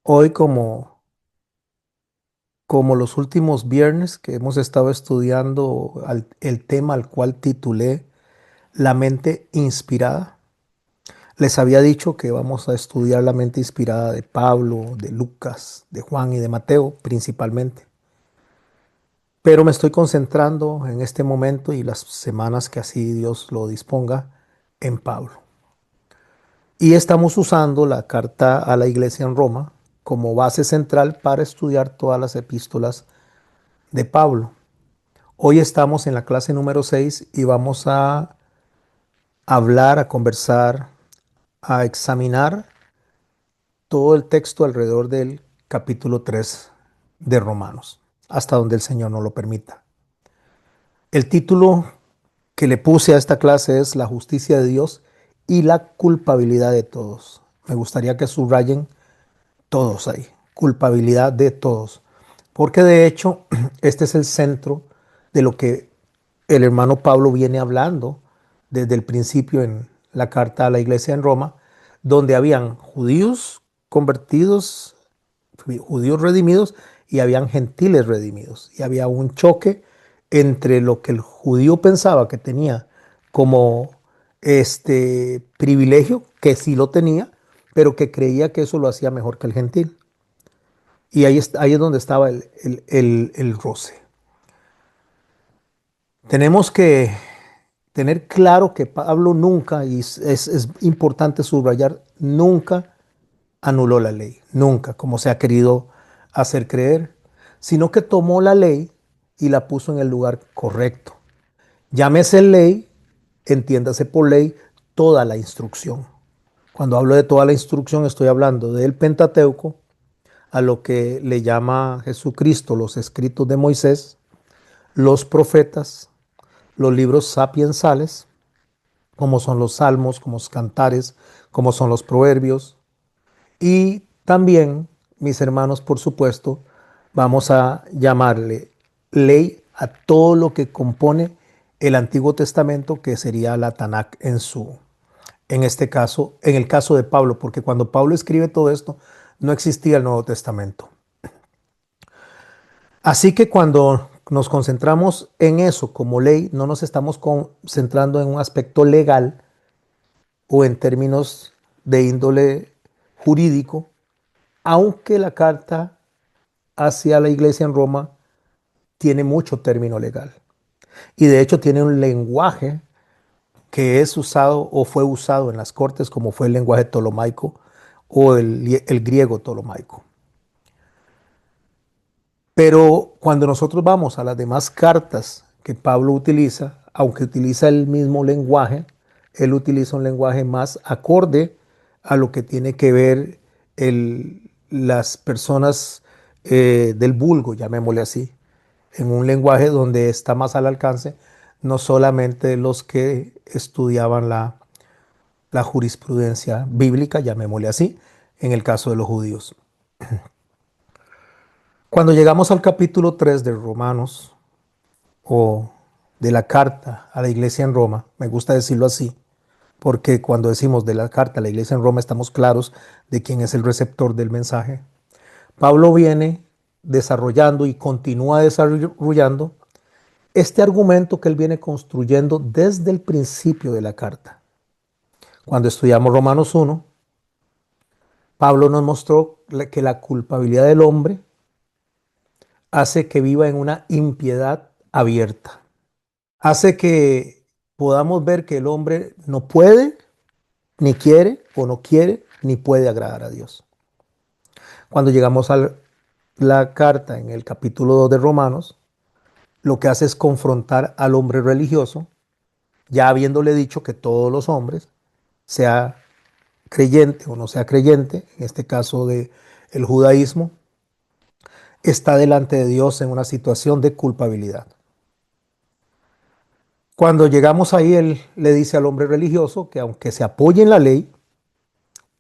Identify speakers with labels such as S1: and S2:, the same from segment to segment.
S1: Hoy, como los últimos viernes que hemos estado estudiando el tema al cual titulé La mente inspirada, les había dicho que vamos a estudiar la mente inspirada de Pablo, de Lucas, de Juan y de Mateo principalmente. Pero me estoy concentrando en este momento y las semanas que así Dios lo disponga en Pablo. Y estamos usando la carta a la iglesia en Roma como base central para estudiar todas las epístolas de Pablo. Hoy estamos en la clase número 6 y vamos a hablar, a conversar, a examinar todo el texto alrededor del capítulo 3 de Romanos, hasta donde el Señor nos lo permita. El título que le puse a esta clase es La justicia de Dios y la culpabilidad de todos. Me gustaría que subrayen todos ahí, culpabilidad de todos, porque de hecho este es el centro de lo que el hermano Pablo viene hablando desde el principio en la carta a la iglesia en Roma, donde habían judíos convertidos, judíos redimidos y habían gentiles redimidos. Y había un choque entre lo que el judío pensaba que tenía como este privilegio, que sí lo tenía, pero que creía que eso lo hacía mejor que el gentil. Y ahí es donde estaba el roce. Tenemos que tener claro que Pablo nunca, y es importante subrayar, nunca anuló la ley, nunca, como se ha querido hacer creer, sino que tomó la ley y la puso en el lugar correcto. Llámese ley, entiéndase por ley toda la instrucción. Cuando hablo de toda la instrucción estoy hablando del Pentateuco, a lo que le llama Jesucristo los escritos de Moisés, los profetas, los libros sapiensales, como son los salmos, como los cantares, como son los proverbios. Y también, mis hermanos, por supuesto, vamos a llamarle ley a todo lo que compone el Antiguo Testamento, que sería la Tanakh en este caso, en el caso de Pablo, porque cuando Pablo escribe todo esto, no existía el Nuevo Testamento. Así que cuando nos concentramos en eso como ley, no nos estamos concentrando en un aspecto legal o en términos de índole jurídico, aunque la carta hacia la iglesia en Roma tiene mucho término legal. Y de hecho tiene un lenguaje que es usado o fue usado en las cortes como fue el lenguaje tolomaico o el griego tolomaico. Pero cuando nosotros vamos a las demás cartas que Pablo utiliza, aunque utiliza el mismo lenguaje, él utiliza un lenguaje más acorde a lo que tiene que ver las personas del vulgo, llamémosle así, en un lenguaje donde está más al alcance, no solamente los que estudiaban la jurisprudencia bíblica, llamémosle así, en el caso de los judíos. Cuando llegamos al capítulo 3 de Romanos, o de la carta a la iglesia en Roma, me gusta decirlo así, porque cuando decimos de la carta a la iglesia en Roma estamos claros de quién es el receptor del mensaje. Pablo viene desarrollando y continúa desarrollando este argumento que él viene construyendo desde el principio de la carta. Cuando estudiamos Romanos 1, Pablo nos mostró que la culpabilidad del hombre hace que viva en una impiedad abierta. Hace que podamos ver que el hombre no puede, ni quiere, o no quiere, ni puede agradar a Dios. Cuando llegamos a la carta en el capítulo 2 de Romanos, lo que hace es confrontar al hombre religioso, ya habiéndole dicho que todos los hombres, sea creyente o no sea creyente, en este caso de el judaísmo, está delante de Dios en una situación de culpabilidad. Cuando llegamos ahí, él le dice al hombre religioso que aunque se apoye en la ley,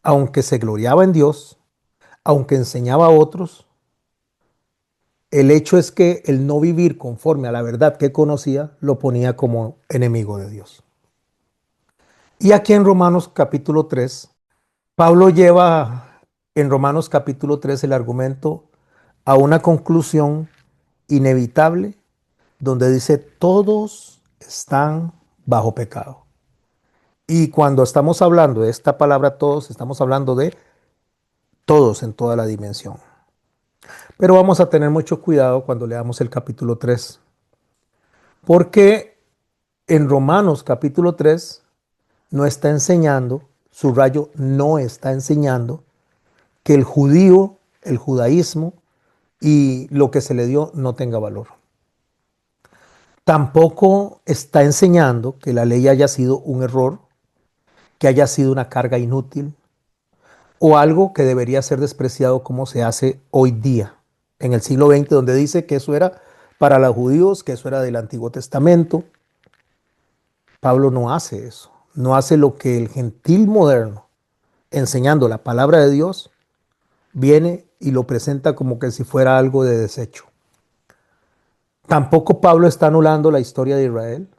S1: aunque se gloriaba en Dios, aunque enseñaba a otros, el hecho es que el no vivir conforme a la verdad que conocía lo ponía como enemigo de Dios. Y aquí en Romanos capítulo 3, Pablo lleva en Romanos capítulo 3 el argumento a una conclusión inevitable donde dice todos están bajo pecado. Y cuando estamos hablando de esta palabra todos, estamos hablando de todos en toda la dimensión. Pero vamos a tener mucho cuidado cuando leamos el capítulo 3, porque en Romanos capítulo 3 no está enseñando, subrayo, no está enseñando que el judío, el judaísmo y lo que se le dio no tenga valor. Tampoco está enseñando que la ley haya sido un error, que haya sido una carga inútil o algo que debería ser despreciado como se hace hoy día, en el siglo XX, donde dice que eso era para los judíos, que eso era del Antiguo Testamento. Pablo no hace eso, no hace lo que el gentil moderno, enseñando la palabra de Dios, viene y lo presenta como que si fuera algo de desecho. Tampoco Pablo está anulando la historia de Israel,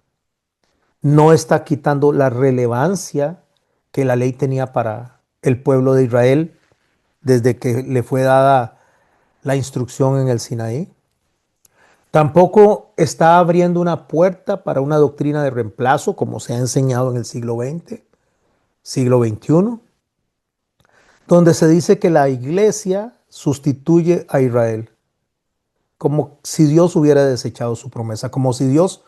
S1: no está quitando la relevancia que la ley tenía para el pueblo de Israel desde que le fue dada la instrucción en el Sinaí. Tampoco está abriendo una puerta para una doctrina de reemplazo como se ha enseñado en el siglo XX, siglo XXI, donde se dice que la iglesia sustituye a Israel, como si Dios hubiera desechado su promesa, como si Dios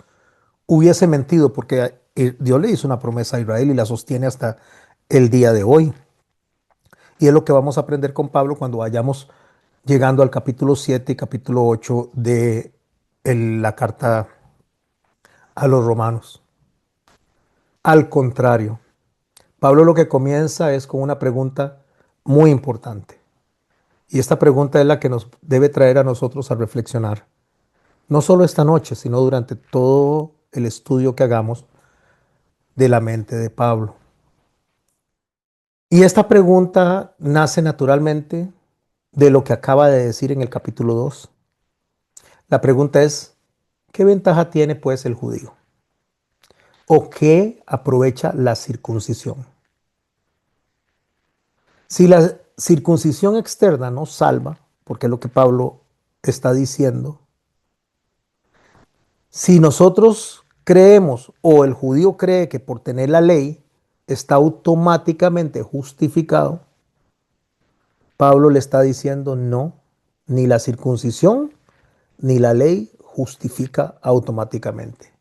S1: hubiese mentido, porque Dios le hizo una promesa a Israel y la sostiene hasta el día de hoy. Y es lo que vamos a aprender con Pablo cuando vayamos llegando al capítulo 7 y capítulo 8 de la carta a los romanos. Al contrario, Pablo lo que comienza es con una pregunta muy importante. Y esta pregunta es la que nos debe traer a nosotros a reflexionar. No solo esta noche, sino durante todo el estudio que hagamos de la mente de Pablo. Y esta pregunta nace naturalmente de lo que acaba de decir en el capítulo 2. La pregunta es, ¿qué ventaja tiene pues el judío? ¿O qué aprovecha la circuncisión? Si la circuncisión externa no salva, porque es lo que Pablo está diciendo, si nosotros creemos o el judío cree que por tener la ley está automáticamente justificado, Pablo le está diciendo no, ni la circuncisión ni la ley justifica automáticamente.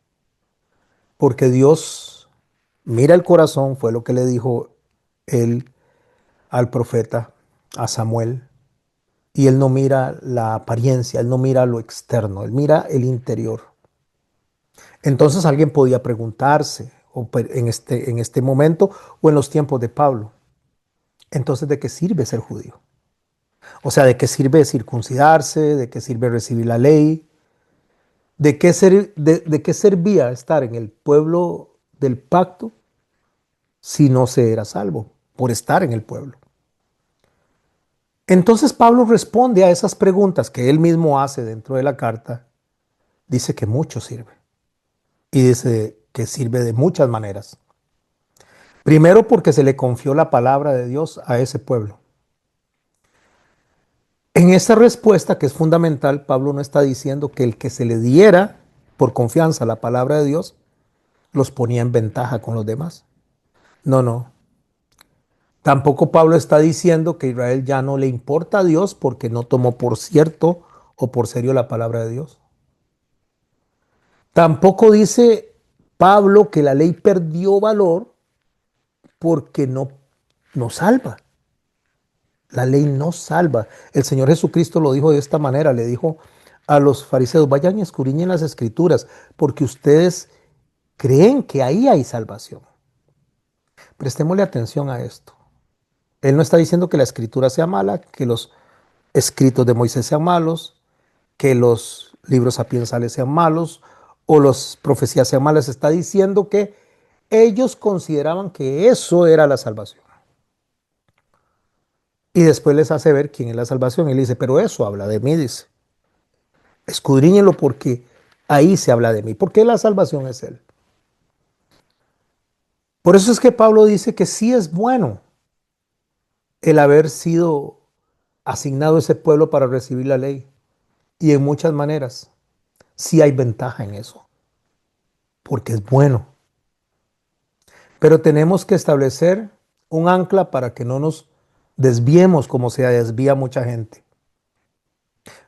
S1: Porque Dios mira el corazón, fue lo que le dijo él al profeta, a Samuel. Y él no mira la apariencia, él no mira lo externo, él mira el interior. Entonces alguien podía preguntarse en este momento o en los tiempos de Pablo, entonces ¿de qué sirve ser judío? O sea, ¿de qué sirve circuncidarse? ¿De qué sirve recibir la ley? ¿De qué servía estar en el pueblo del pacto si no se era salvo por estar en el pueblo? Entonces Pablo responde a esas preguntas que él mismo hace dentro de la carta. Dice que mucho sirve. Y dice que sirve de muchas maneras. Primero porque se le confió la palabra de Dios a ese pueblo. En esta respuesta que es fundamental, Pablo no está diciendo que el que se le diera por confianza la palabra de Dios los ponía en ventaja con los demás. No, no. Tampoco Pablo está diciendo que Israel ya no le importa a Dios porque no tomó por cierto o por serio la palabra de Dios. Tampoco dice Pablo que la ley perdió valor porque no salva. La ley no salva. El Señor Jesucristo lo dijo de esta manera, le dijo a los fariseos, vayan y escudriñen las escrituras, porque ustedes creen que ahí hay salvación. Prestémosle atención a esto. Él no está diciendo que la escritura sea mala, que los escritos de Moisés sean malos, que los libros sapiensales sean malos o las profecías sean malas. Está diciendo que ellos consideraban que eso era la salvación. Y después les hace ver quién es la salvación. Y le dice, pero eso habla de mí, dice. Escudriñenlo porque ahí se habla de mí. Porque la salvación es Él. Por eso es que Pablo dice que sí es bueno el haber sido asignado ese pueblo para recibir la ley. Y en muchas maneras, sí hay ventaja en eso, porque es bueno. Pero tenemos que establecer un ancla para que no nos desviemos como se desvía mucha gente.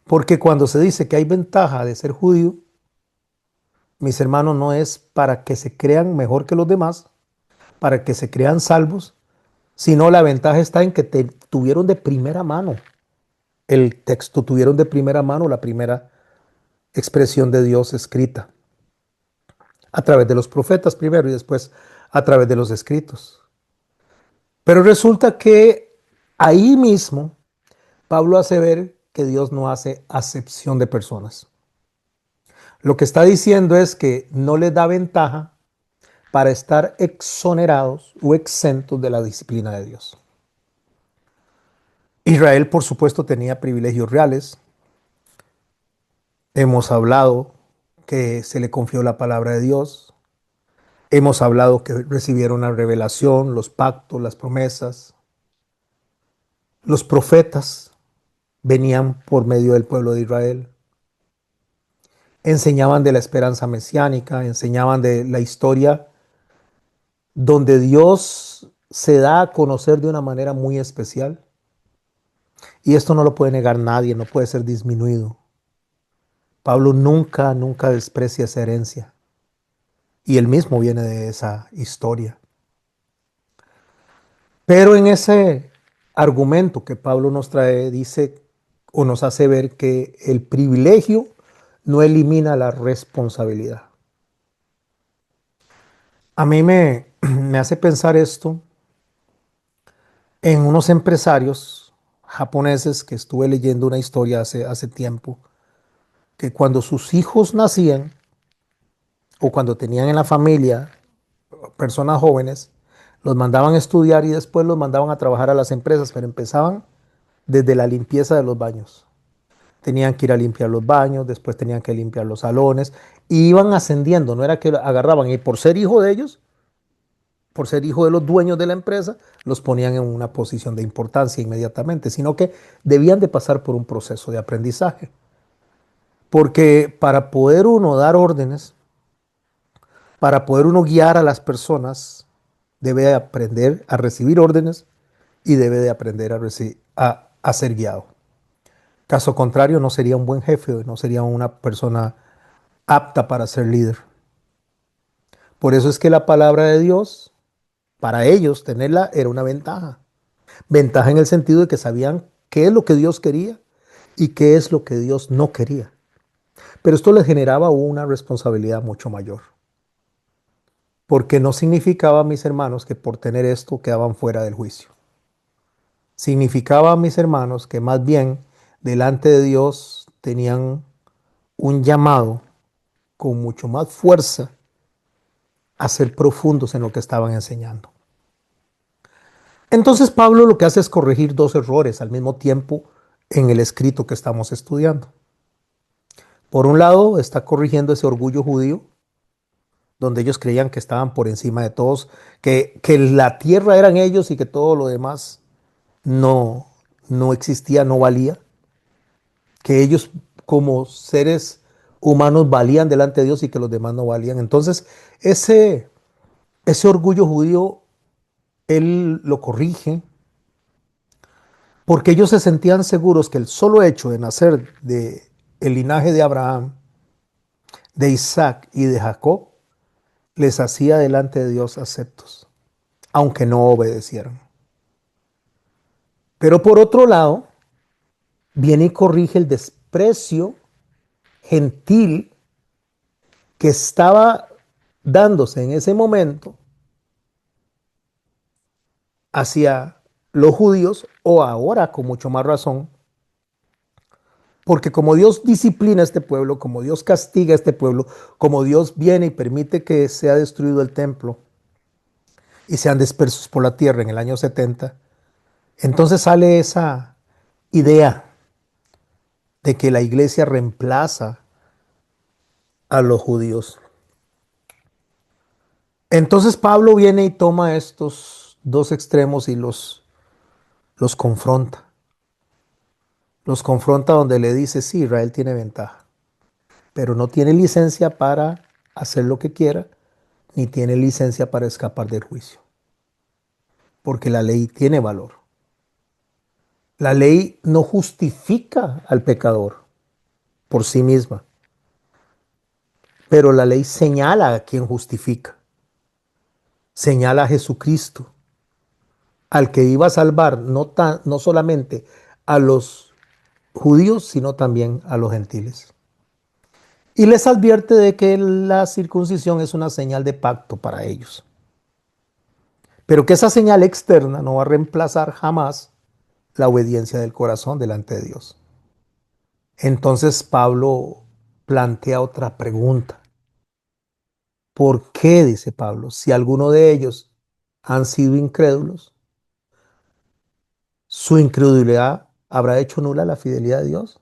S1: Porque cuando se dice que hay ventaja de ser judío, mis hermanos, no es para que se crean mejor que los demás, para que se crean salvos, sino la ventaja está en que tuvieron de primera mano el texto, tuvieron de primera mano la primera expresión de Dios escrita, a través de los profetas primero y después a través de los escritos. Pero resulta que ahí mismo Pablo hace ver que Dios no hace acepción de personas. Lo que está diciendo es que no les da ventaja para estar exonerados o exentos de la disciplina de Dios. Israel, por supuesto, tenía privilegios reales. Hemos hablado que se le confió la palabra de Dios. Hemos hablado que recibieron la revelación, los pactos, las promesas. Los profetas venían por medio del pueblo de Israel. Enseñaban de la esperanza mesiánica, enseñaban de la historia donde Dios se da a conocer de una manera muy especial. Y esto no lo puede negar nadie, no puede ser disminuido. Pablo nunca, nunca desprecia esa herencia. Y él mismo viene de esa historia. Pero en ese argumento que Pablo nos trae, dice o nos hace ver que el privilegio no elimina la responsabilidad. A mí me hace pensar esto en unos empresarios japoneses que estuve leyendo una historia hace tiempo, que cuando sus hijos nacían o cuando tenían en la familia personas jóvenes, los mandaban a estudiar y después los mandaban a trabajar a las empresas, pero empezaban desde la limpieza de los baños. Tenían que ir a limpiar los baños, después tenían que limpiar los salones, y iban ascendiendo, no era que agarraban y por ser hijo de ellos, por ser hijo de los dueños de la empresa, los ponían en una posición de importancia inmediatamente, sino que debían de pasar por un proceso de aprendizaje. Porque para poder uno dar órdenes, para poder uno guiar a las personas, debe de aprender a recibir órdenes y debe de aprender a ser guiado. Caso contrario, no sería un buen jefe, no sería una persona apta para ser líder. Por eso es que la palabra de Dios, para ellos tenerla era una ventaja. Ventaja en el sentido de que sabían qué es lo que Dios quería y qué es lo que Dios no quería. Pero esto les generaba una responsabilidad mucho mayor. Porque no significaba, mis hermanos, que por tener esto quedaban fuera del juicio. Significaba, mis hermanos, que más bien delante de Dios tenían un llamado con mucho más fuerza a ser profundos en lo que estaban enseñando. Entonces Pablo lo que hace es corregir dos errores al mismo tiempo en el escrito que estamos estudiando. Por un lado, está corrigiendo ese orgullo judío, donde ellos creían que estaban por encima de todos, que la tierra eran ellos y que todo lo demás no, no existía, no valía, que ellos como seres humanos valían delante de Dios y que los demás no valían. Entonces, ese orgullo judío, él lo corrige porque ellos se sentían seguros que el solo hecho de nacer de el linaje de Abraham, de Isaac y de Jacob les hacía delante de Dios aceptos, aunque no obedecieran. Pero por otro lado, viene y corrige el desprecio gentil que estaba dándose en ese momento hacia los judíos, o ahora con mucho más razón, porque como Dios disciplina a este pueblo, como Dios castiga a este pueblo, como Dios viene y permite que sea destruido el templo y sean dispersos por la tierra en el año 70, entonces sale esa idea de que la iglesia reemplaza a los judíos. Entonces Pablo viene y toma estos dos extremos y los confronta. Los confronta donde le dice, sí, Israel tiene ventaja, pero no tiene licencia para hacer lo que quiera, ni tiene licencia para escapar del juicio, porque la ley tiene valor. La ley no justifica al pecador por sí misma, pero la ley señala a quien justifica, señala a Jesucristo, al que iba a salvar no solamente a los judíos, sino también a los gentiles. Y les advierte de que la circuncisión es una señal de pacto para ellos, pero que esa señal externa no va a reemplazar jamás la obediencia del corazón delante de Dios. Entonces Pablo plantea otra pregunta. ¿Por qué, dice Pablo, si alguno de ellos han sido incrédulos, su incredulidad habrá hecho nula la fidelidad de Dios?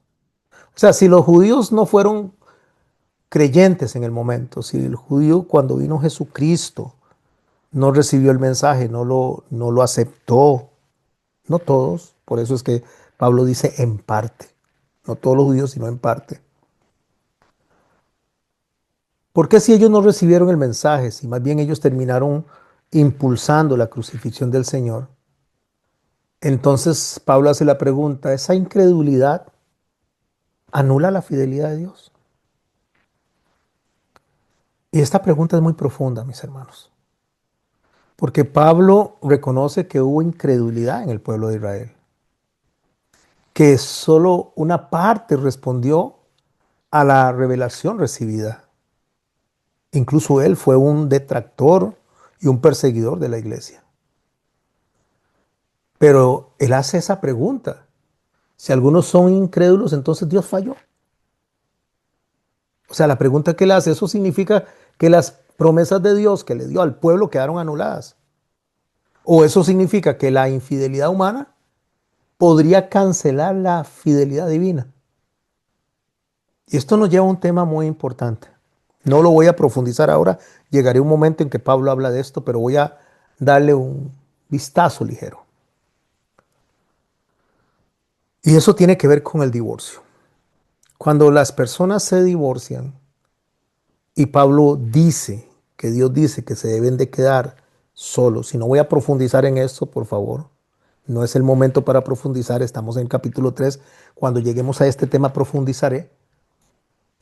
S1: O sea, si los judíos no fueron creyentes en el momento, si el judío cuando vino Jesucristo no recibió el mensaje, no lo aceptó, no todos, por eso es que Pablo dice en parte, no todos los judíos, sino en parte. ¿Por qué si ellos no recibieron el mensaje, si más bien ellos terminaron impulsando la crucifixión del Señor? Entonces Pablo hace la pregunta, ¿esa incredulidad anula la fidelidad de Dios? Y esta pregunta es muy profunda, mis hermanos, porque Pablo reconoce que hubo incredulidad en el pueblo de Israel, que solo una parte respondió a la revelación recibida. Incluso él fue un detractor y un perseguidor de la iglesia. Pero él hace esa pregunta. Si algunos son incrédulos, entonces Dios falló. O sea, la pregunta que él hace, eso significa que las promesas de Dios que le dio al pueblo quedaron anuladas. O eso significa que la infidelidad humana podría cancelar la fidelidad divina. Y esto nos lleva a un tema muy importante. No lo voy a profundizar ahora. Llegaré un momento en que Pablo habla de esto, pero voy a darle un vistazo ligero. Y eso tiene que ver con el divorcio. Cuando las personas se divorcian y Pablo dice que Dios dice que se deben de quedar solos, y no voy a profundizar en esto, por favor, no es el momento para profundizar, estamos en el capítulo 3, cuando lleguemos a este tema profundizaré.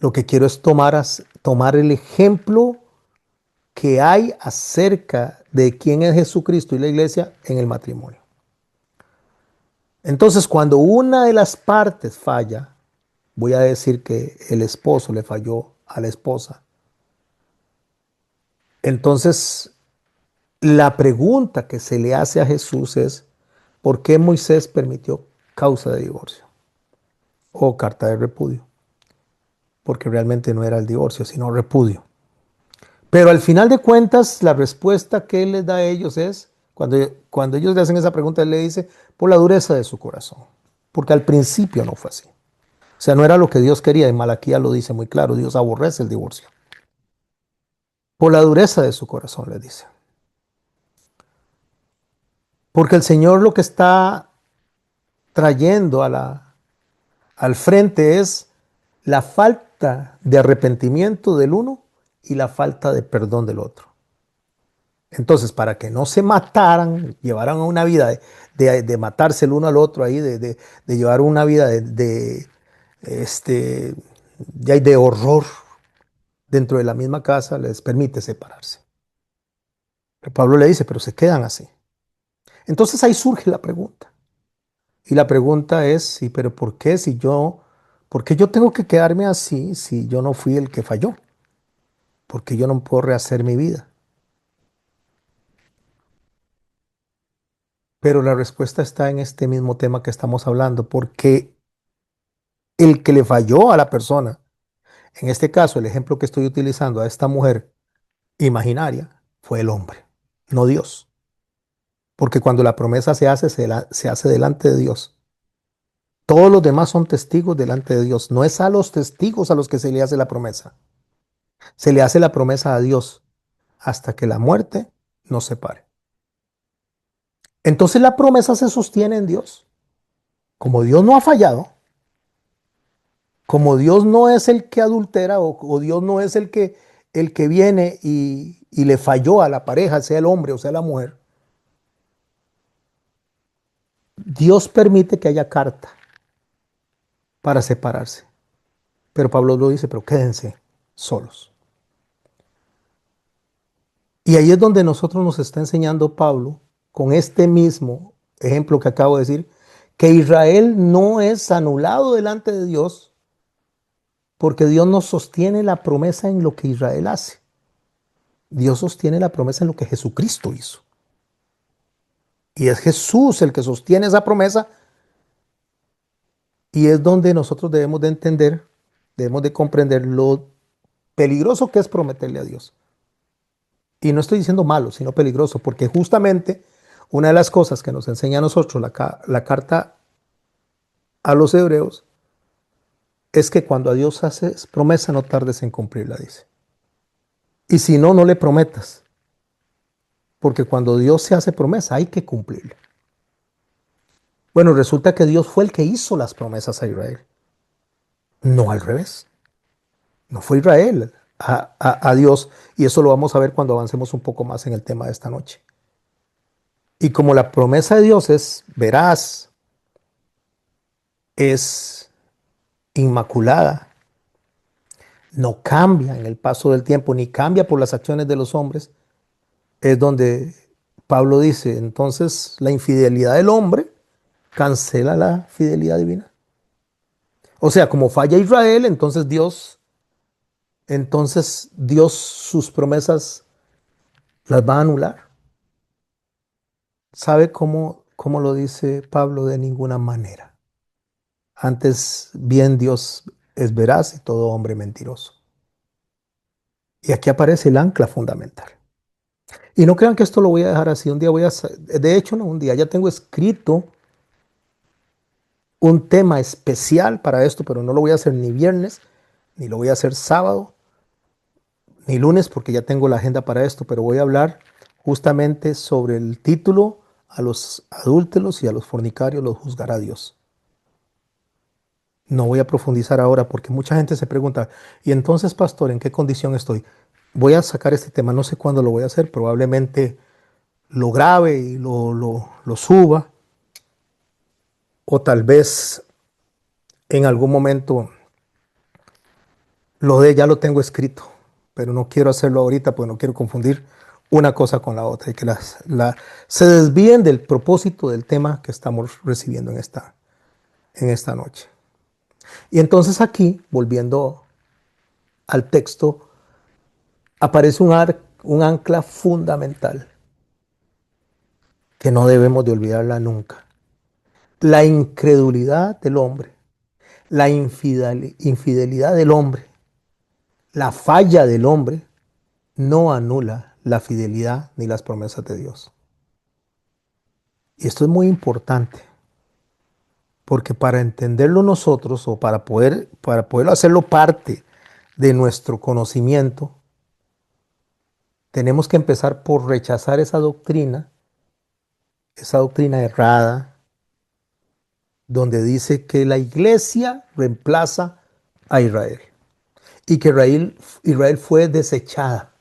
S1: Lo que quiero es tomar el ejemplo que hay acerca de quién es Jesucristo y la iglesia en el matrimonio. Entonces, cuando una de las partes falla, voy a decir que el esposo le falló a la esposa. Entonces, la pregunta que se le hace a Jesús es, ¿por qué Moisés permitió causa de divorcio o carta de repudio? Porque realmente no era el divorcio, sino repudio. Pero al final de cuentas, la respuesta que él les da a ellos es, cuando ellos le hacen esa pregunta, él le dice, por la dureza de su corazón. Porque al principio no fue así. O sea, no era lo que Dios quería, y Malaquías lo dice muy claro, Dios aborrece el divorcio. Por la dureza de su corazón, le dice. Porque el Señor lo que está trayendo al frente es la falta de arrepentimiento del uno y la falta de perdón del otro. Entonces, para que no se mataran, llevaran una vida de matarse el uno al otro ahí, de llevar una vida este, de horror dentro de la misma casa, les permite separarse. Pero Pablo le dice, pero se quedan así. Entonces ahí surge la pregunta. Y la pregunta es, sí, pero ¿por qué yo tengo que quedarme así si yo no fui el que falló? Porque yo no puedo rehacer mi vida. Pero la respuesta está en este mismo tema que estamos hablando, porque el que le falló a la persona, en este caso el ejemplo que estoy utilizando a esta mujer imaginaria, fue el hombre, no Dios. Porque cuando la promesa se hace delante de Dios. Todos los demás son testigos delante de Dios. No es a los testigos a los que se le hace la promesa. Se le hace la promesa a Dios hasta que la muerte nos separe. Entonces la promesa se sostiene en Dios. Como Dios no ha fallado, Como Dios no es el que adultera o Dios no es el que viene y le falló a la pareja, sea el hombre o sea la mujer, Dios permite que haya carta para separarse. Pero Pablo lo dice, pero quédense solos. Y ahí es donde nosotros nos está enseñando Pablo, con este mismo ejemplo que acabo de decir, que Israel no es anulado delante de Dios, porque Dios no sostiene la promesa en lo que Israel hace. Dios sostiene la promesa en lo que Jesucristo hizo. Y es Jesús el que sostiene esa promesa y es donde nosotros debemos de entender, debemos de comprender lo peligroso que es prometerle a Dios. Y no estoy diciendo malo, sino peligroso, porque justamente una de las cosas que nos enseña a nosotros la carta a los hebreos es que cuando a Dios haces promesa no tardes en cumplirla, dice. Y si no, no le prometas, porque cuando Dios se hace promesa hay que cumplirla. Bueno, resulta que Dios fue el que hizo las promesas a Israel, no al revés. No fue Israel a Dios, y eso lo vamos a ver cuando avancemos un poco más en el tema de esta noche. Y como la promesa de Dios es veraz, es inmaculada, no cambia en el paso del tiempo, ni cambia por las acciones de los hombres, es donde Pablo dice, entonces la infidelidad del hombre cancela la fidelidad divina. O sea, como falla Israel, entonces Dios sus promesas las va a anular. ¿Sabe cómo lo dice Pablo? De ninguna manera. Antes bien Dios es veraz y todo hombre mentiroso. Y aquí aparece el ancla fundamental. Y no crean que esto lo voy a dejar así. Un día de hecho, no, un día ya tengo escrito un tema especial para esto, pero no lo voy a hacer ni viernes, ni lo voy a hacer sábado, ni lunes, porque ya tengo la agenda para esto, pero voy a hablar justamente sobre el título: a los adúlteros y a los fornicarios los juzgará Dios. No voy a profundizar ahora porque mucha gente se pregunta, ¿y entonces, pastor, en qué condición estoy? Voy a sacar este tema, no sé cuándo lo voy a hacer, probablemente lo grabe y lo suba, o tal vez en algún momento ya lo tengo escrito, pero no quiero hacerlo ahorita porque no quiero confundir una cosa con la otra y que se desvíen del propósito del tema que estamos recibiendo en esta noche. Y entonces aquí, volviendo al texto, aparece un ancla fundamental que no debemos de olvidarla nunca. La incredulidad del hombre, la infidelidad del hombre, la falla del hombre no anula la fidelidad ni las promesas de Dios. Y esto es muy importante, porque para entenderlo nosotros o para poderlo hacerlo parte de nuestro conocimiento, tenemos que empezar por rechazar esa doctrina errada, donde dice que la iglesia reemplaza a Israel y que Israel fue desechada,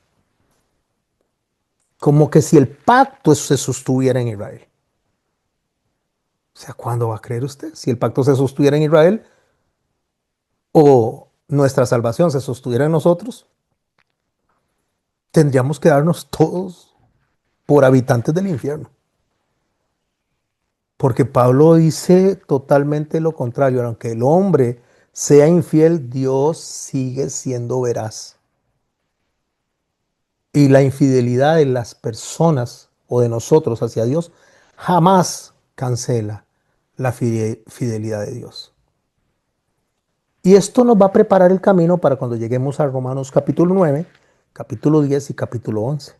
S1: como que si el pacto se sostuviera en Israel. O sea, ¿cuándo va a creer usted? Si el pacto se sostuviera en Israel o nuestra salvación se sostuviera en nosotros, tendríamos que darnos todos por habitantes del infierno. Porque Pablo dice totalmente lo contrario. Aunque el hombre sea infiel, Dios sigue siendo veraz. Y la infidelidad de las personas o de nosotros hacia Dios jamás cancela la fidelidad de Dios. Y esto nos va a preparar el camino para cuando lleguemos a Romanos capítulo 9, capítulo 10 y capítulo 11.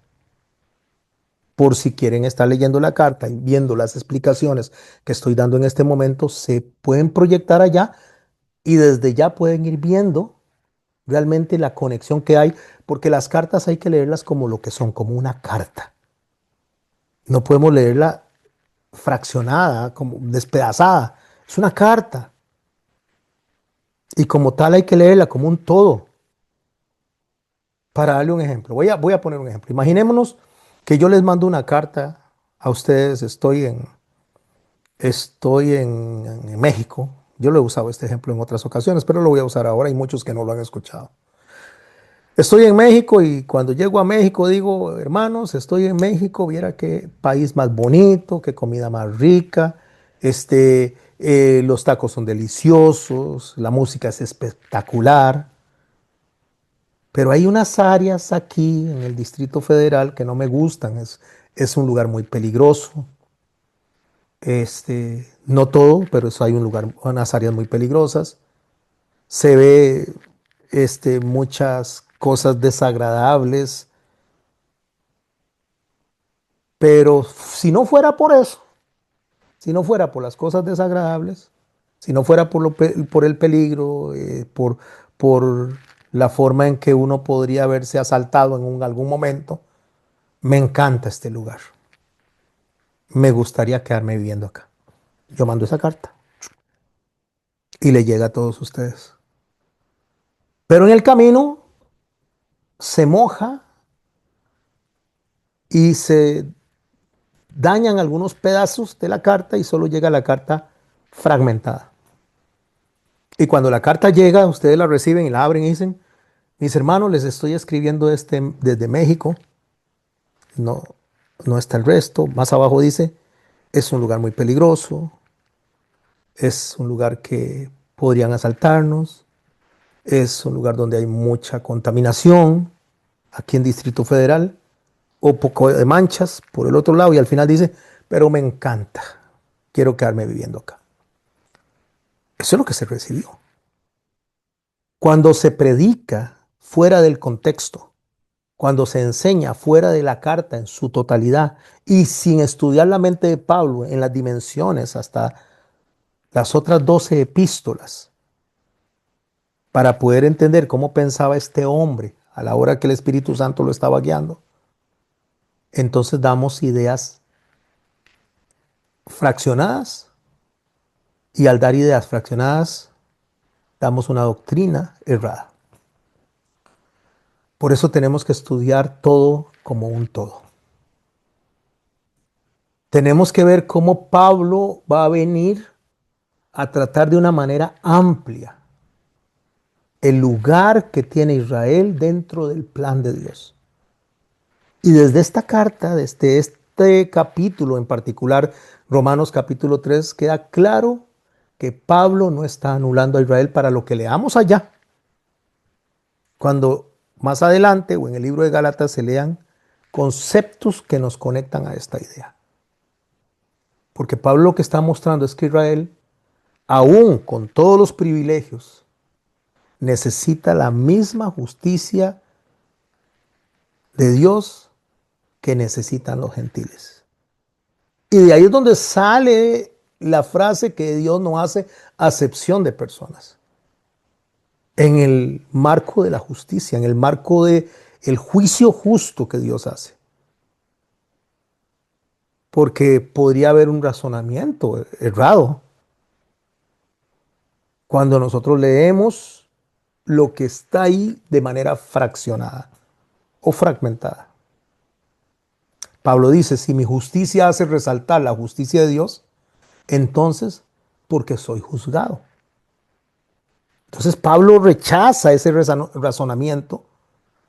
S1: Por si quieren estar leyendo la carta y viendo las explicaciones que estoy dando en este momento, se pueden proyectar allá y desde ya pueden ir viendo realmente la conexión que hay, porque las cartas hay que leerlas como lo que son, como una carta. No podemos leerla fraccionada, como despedazada. Es una carta. Y como tal hay que leerla como un todo. Para darle un ejemplo, voy a poner un ejemplo. Imaginémonos que yo les mando una carta a ustedes, estoy en México. Yo lo he usado este ejemplo en otras ocasiones, pero lo voy a usar ahora. Hay muchos que no lo han escuchado. Estoy en México y cuando llego a México digo, hermanos, estoy en México, viera qué país más bonito, qué comida más rica, los tacos son deliciosos, la música es espectacular, pero hay unas áreas aquí en el Distrito Federal que no me gustan, es un lugar muy peligroso, no todo, pero hay unas áreas muy peligrosas, se ve muchas cosas desagradables. Pero si no fuera por eso, si no fuera por las cosas desagradables, si no fuera por el peligro, por la forma en que uno podría verse asaltado en algún momento, me encanta este lugar. Me gustaría quedarme viviendo acá. Yo mando esa carta y le llega a todos ustedes. Pero en el camino se moja y se dañan algunos pedazos de la carta y solo llega la carta fragmentada. Y cuando la carta llega, ustedes la reciben y la abren y dicen, mis hermanos, les estoy escribiendo desde México. No, no está el resto. Más abajo dice, es un lugar muy peligroso. Es un lugar que podrían asaltarnos. Es un lugar donde hay mucha contaminación. Aquí en Distrito Federal. O poco de manchas por el otro lado. Y al final dice, pero me encanta. Quiero quedarme viviendo acá. Eso es lo que se recibió. Cuando se predica fuera del contexto, cuando se enseña fuera de la carta en su totalidad y sin estudiar la mente de Pablo en las dimensiones hasta las otras 12 epístolas, para poder entender cómo pensaba este hombre a la hora que el Espíritu Santo lo estaba guiando, entonces damos ideas fraccionadas y al dar ideas fraccionadas damos una doctrina errada. Por eso tenemos que estudiar todo como un todo. Tenemos que ver cómo Pablo va a venir a tratar de una manera amplia el lugar que tiene Israel dentro del plan de Dios. Y desde esta carta, desde este capítulo en particular, Romanos capítulo 3, queda claro que Pablo no está anulando a Israel para lo que leamos allá. Cuando más adelante o en el libro de Gálatas se lean conceptos que nos conectan a esta idea. Porque Pablo lo que está mostrando es que Israel, aún con todos los privilegios, necesita la misma justicia de Dios que necesitan los gentiles. Y de ahí es donde sale la frase que Dios no hace acepción de personas. En el marco de la justicia, en el marco de el juicio justo que Dios hace. Porque podría haber un razonamiento errado cuando nosotros leemos lo que está ahí de manera fraccionada o fragmentada. Pablo dice, si mi justicia hace resaltar la justicia de Dios, entonces, porque soy juzgado. Entonces Pablo rechaza ese razonamiento,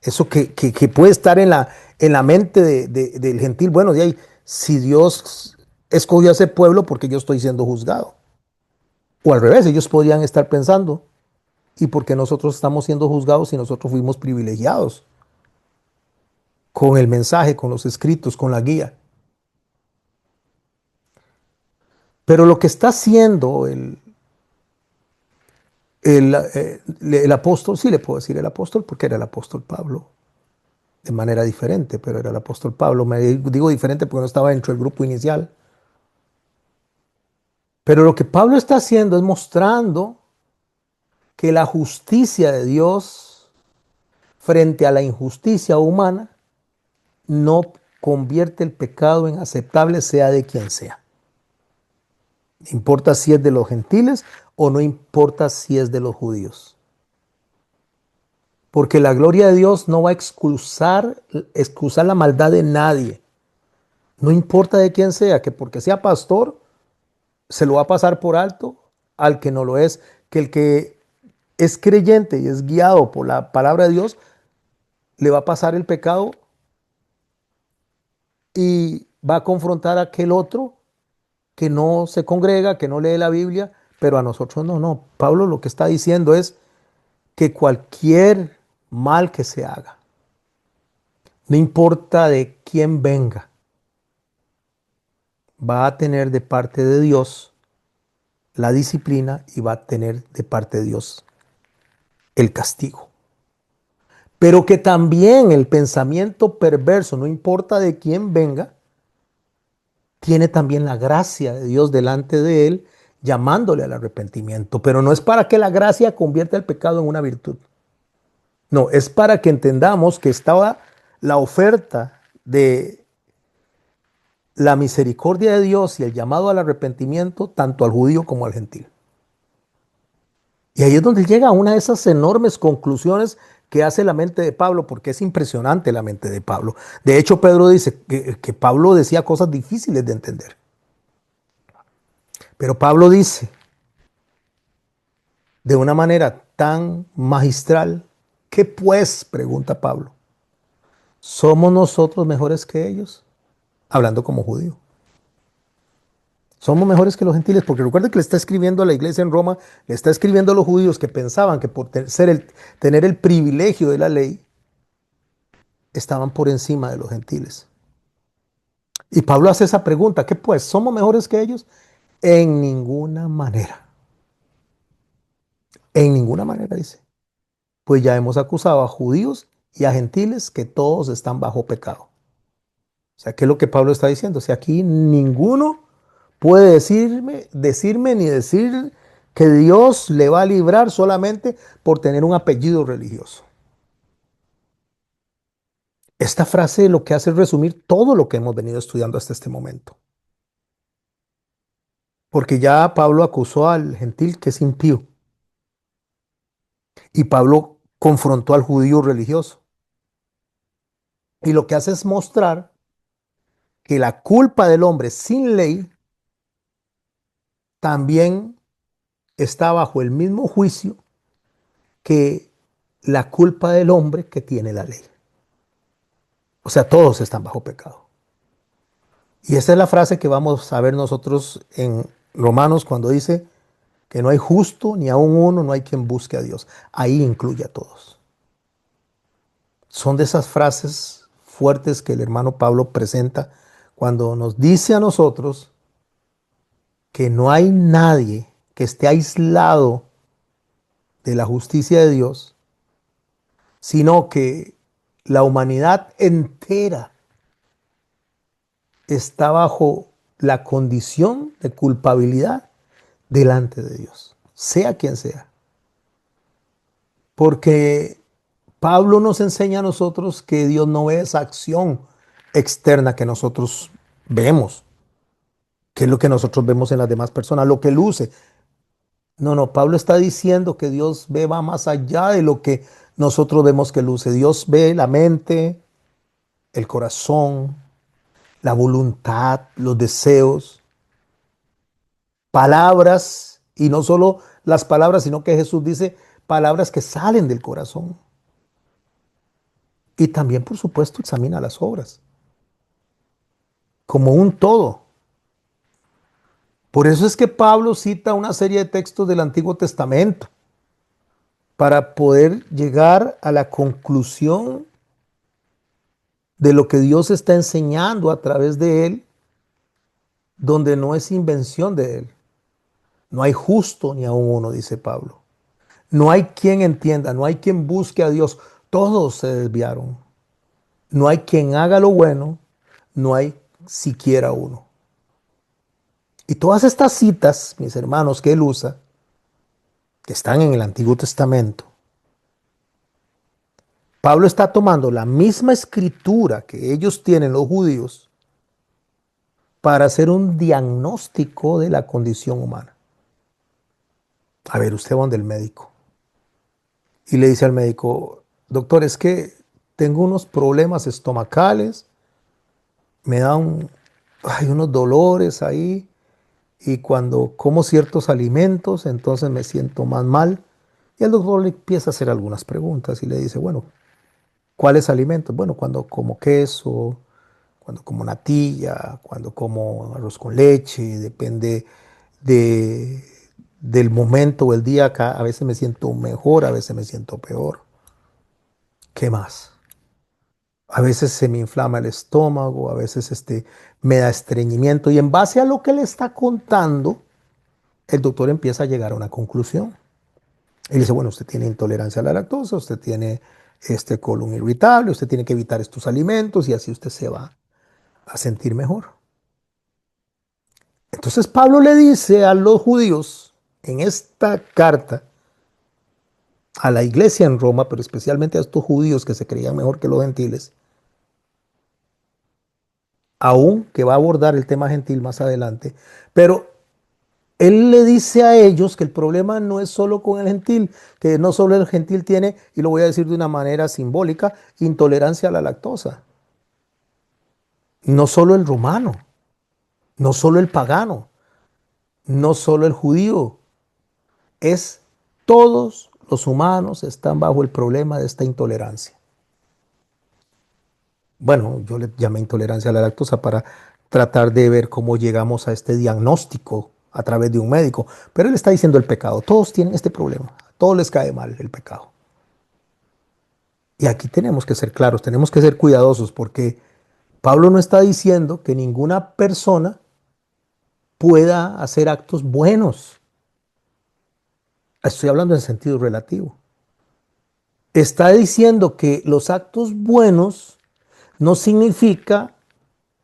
S1: eso que puede estar en la mente del gentil. Bueno, de ahí, si Dios escogió a ese pueblo, porque yo estoy siendo juzgado. O al revés, ellos podrían estar pensando, ¿y por qué nosotros estamos siendo juzgados si nosotros fuimos privilegiados? Con el mensaje, con los escritos, con la guía. Pero lo que está haciendo el apóstol, sí le puedo decir el apóstol porque era el apóstol Pablo, de manera diferente, pero era el apóstol Pablo. Me digo diferente porque no estaba dentro del grupo inicial. Pero lo que Pablo está haciendo es mostrando que la justicia de Dios frente a la injusticia humana no convierte el pecado en aceptable, sea de quien sea. ¿Importa si es de los gentiles o no importa si es de los judíos? Porque la gloria de Dios no va a excusar la maldad de nadie. No importa de quién sea, que porque sea pastor, se lo va a pasar por alto al que no lo es. Que el que es creyente y es guiado por la palabra de Dios, le va a pasar el pecado y va a confrontar a aquel otro que no se congrega, que no lee la Biblia, pero a nosotros no, no. Pablo lo que está diciendo es que cualquier mal que se haga, no importa de quién venga, va a tener de parte de Dios la disciplina y va a tener de parte de Dios el castigo. Pero que también el pensamiento perverso, no importa de quién venga, tiene también la gracia de Dios delante de él, llamándole al arrepentimiento. Pero no es para que la gracia convierta el pecado en una virtud. No, es para que entendamos que estaba la oferta de la misericordia de Dios y el llamado al arrepentimiento tanto al judío como al gentil. Y ahí es donde llega a una de esas enormes conclusiones que hace la mente de Pablo, porque es impresionante la mente de Pablo. De hecho, Pedro dice que Pablo decía cosas difíciles de entender. Pero Pablo dice de una manera tan magistral, ¿qué pues? Pregunta Pablo. ¿Somos nosotros mejores que ellos? Hablando como judío. Somos mejores que los gentiles, porque recuerda que le está escribiendo a la iglesia en Roma, le está escribiendo a los judíos que pensaban que por tener el privilegio de la ley, estaban por encima de los gentiles. Y Pablo hace esa pregunta, ¿qué pues? ¿Somos mejores que ellos? En ninguna manera. En ninguna manera, dice. Pues ya hemos acusado a judíos y a gentiles que todos están bajo pecado. O sea, ¿qué es lo que Pablo está diciendo? O sea, aquí ninguno puede decirme ni decir que Dios le va a librar solamente por tener un apellido religioso. Esta frase lo que hace es resumir todo lo que hemos venido estudiando hasta este momento. Porque ya Pablo acusó al gentil que es impío. Y Pablo confrontó al judío religioso. Y lo que hace es mostrar que la culpa del hombre sin ley también está bajo el mismo juicio que la culpa del hombre que tiene la ley. O sea, todos están bajo pecado. Y esta es la frase que vamos a ver nosotros en Romanos cuando dice que no hay justo ni aun uno, no hay quien busque a Dios. Ahí incluye a todos. Son de esas frases fuertes que el hermano Pablo presenta cuando nos dice a nosotros que no hay nadie que esté aislado de la justicia de Dios, sino que la humanidad entera está bajo la condición de culpabilidad delante de Dios, sea quien sea. Porque Pablo nos enseña a nosotros que Dios no ve esa acción externa que nosotros vemos, que es lo que nosotros vemos en las demás personas, lo que luce. No, no, Pablo está diciendo que Dios ve va más allá de lo que nosotros vemos que luce. Dios ve la mente, el corazón, la voluntad, los deseos, palabras, y no solo las palabras, sino que Jesús dice palabras que salen del corazón. Y también, por supuesto, examina las obras como un todo. Por eso es que Pablo cita una serie de textos del Antiguo Testamento para poder llegar a la conclusión de lo que Dios está enseñando a través de él, donde no es invención de él. No hay justo ni aun uno, dice Pablo. No hay quien entienda, no hay quien busque a Dios. Todos se desviaron. No hay quien haga lo bueno, no hay siquiera uno. Y todas estas citas, mis hermanos, que él usa, que están en el Antiguo Testamento, Pablo está tomando la misma escritura que ellos tienen los judíos para hacer un diagnóstico de la condición humana. A ver, usted va donde el médico y le dice al médico, doctor, es que tengo unos problemas estomacales, me dan hay unos dolores ahí y cuando como ciertos alimentos, entonces me siento más mal. Y el doctor le empieza a hacer algunas preguntas y le dice, bueno, ¿cuáles alimentos? Bueno, cuando como queso, cuando como natilla, cuando como arroz con leche, depende de, del momento o el día. Acá a veces me siento mejor, a veces me siento peor. ¿Qué más? A veces se me inflama el estómago, a veces me da estreñimiento y en base a lo que le está contando, el doctor empieza a llegar a una conclusión. Él dice, bueno, usted tiene intolerancia a la lactosa, usted tiene este colon irritable, usted tiene que evitar estos alimentos y así usted se va a sentir mejor. Entonces Pablo le dice a los judíos en esta carta a la iglesia en Roma, pero especialmente a estos judíos que se creían mejor que los gentiles, aún que va a abordar el tema gentil más adelante, pero él le dice a ellos que el problema no es solo con el gentil, que no solo el gentil tiene, y lo voy a decir de una manera simbólica, intolerancia a la lactosa. No solo el romano, no solo el pagano, no solo el judío, es todos los humanos están bajo el problema de esta intolerancia. Bueno, yo le llamé intolerancia a la lactosa para tratar de ver cómo llegamos a este diagnóstico a través de un médico. Pero él está diciendo el pecado. Todos tienen este problema. A todos les cae mal el pecado. Y aquí tenemos que ser claros, tenemos que ser cuidadosos porque Pablo no está diciendo que ninguna persona pueda hacer actos buenos. Estoy hablando en sentido relativo. Está diciendo que los actos buenos no significa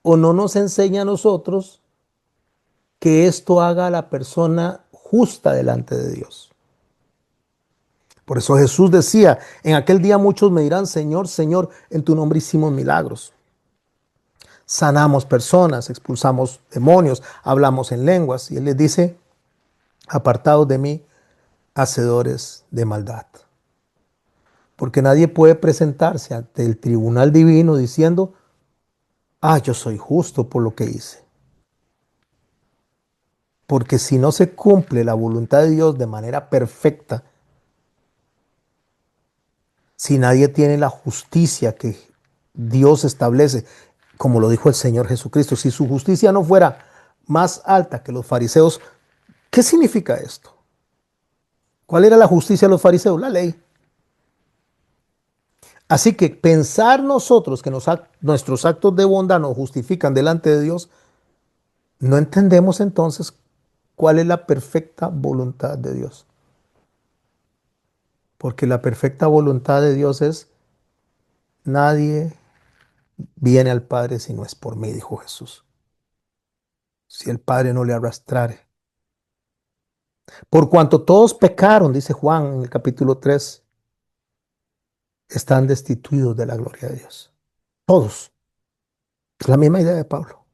S1: o no nos enseña a nosotros que esto haga a la persona justa delante de Dios. Por eso Jesús decía, en aquel día muchos me dirán, Señor, Señor, en tu nombre hicimos milagros. Sanamos personas, expulsamos demonios, hablamos en lenguas. Y Él les dice, apartados de mí, hacedores de maldad. Porque nadie puede presentarse ante el tribunal divino diciendo, yo soy justo por lo que hice. Porque si no se cumple la voluntad de Dios de manera perfecta, si nadie tiene la justicia que Dios establece, como lo dijo el Señor Jesucristo, si su justicia no fuera más alta que los fariseos, ¿qué significa esto? ¿Cuál era la justicia de los fariseos? La ley. Así que pensar nosotros que nuestros actos de bondad nos justifican delante de Dios, no entendemos entonces cuál es la perfecta voluntad de Dios. Porque la perfecta voluntad de Dios es, nadie viene al Padre si no es por mí, dijo Jesús. Si el Padre no le arrastrare. Por cuanto todos pecaron, dice Juan en el capítulo 3, están destituidos de la gloria de Dios. Todos. Es la misma idea de Pablo.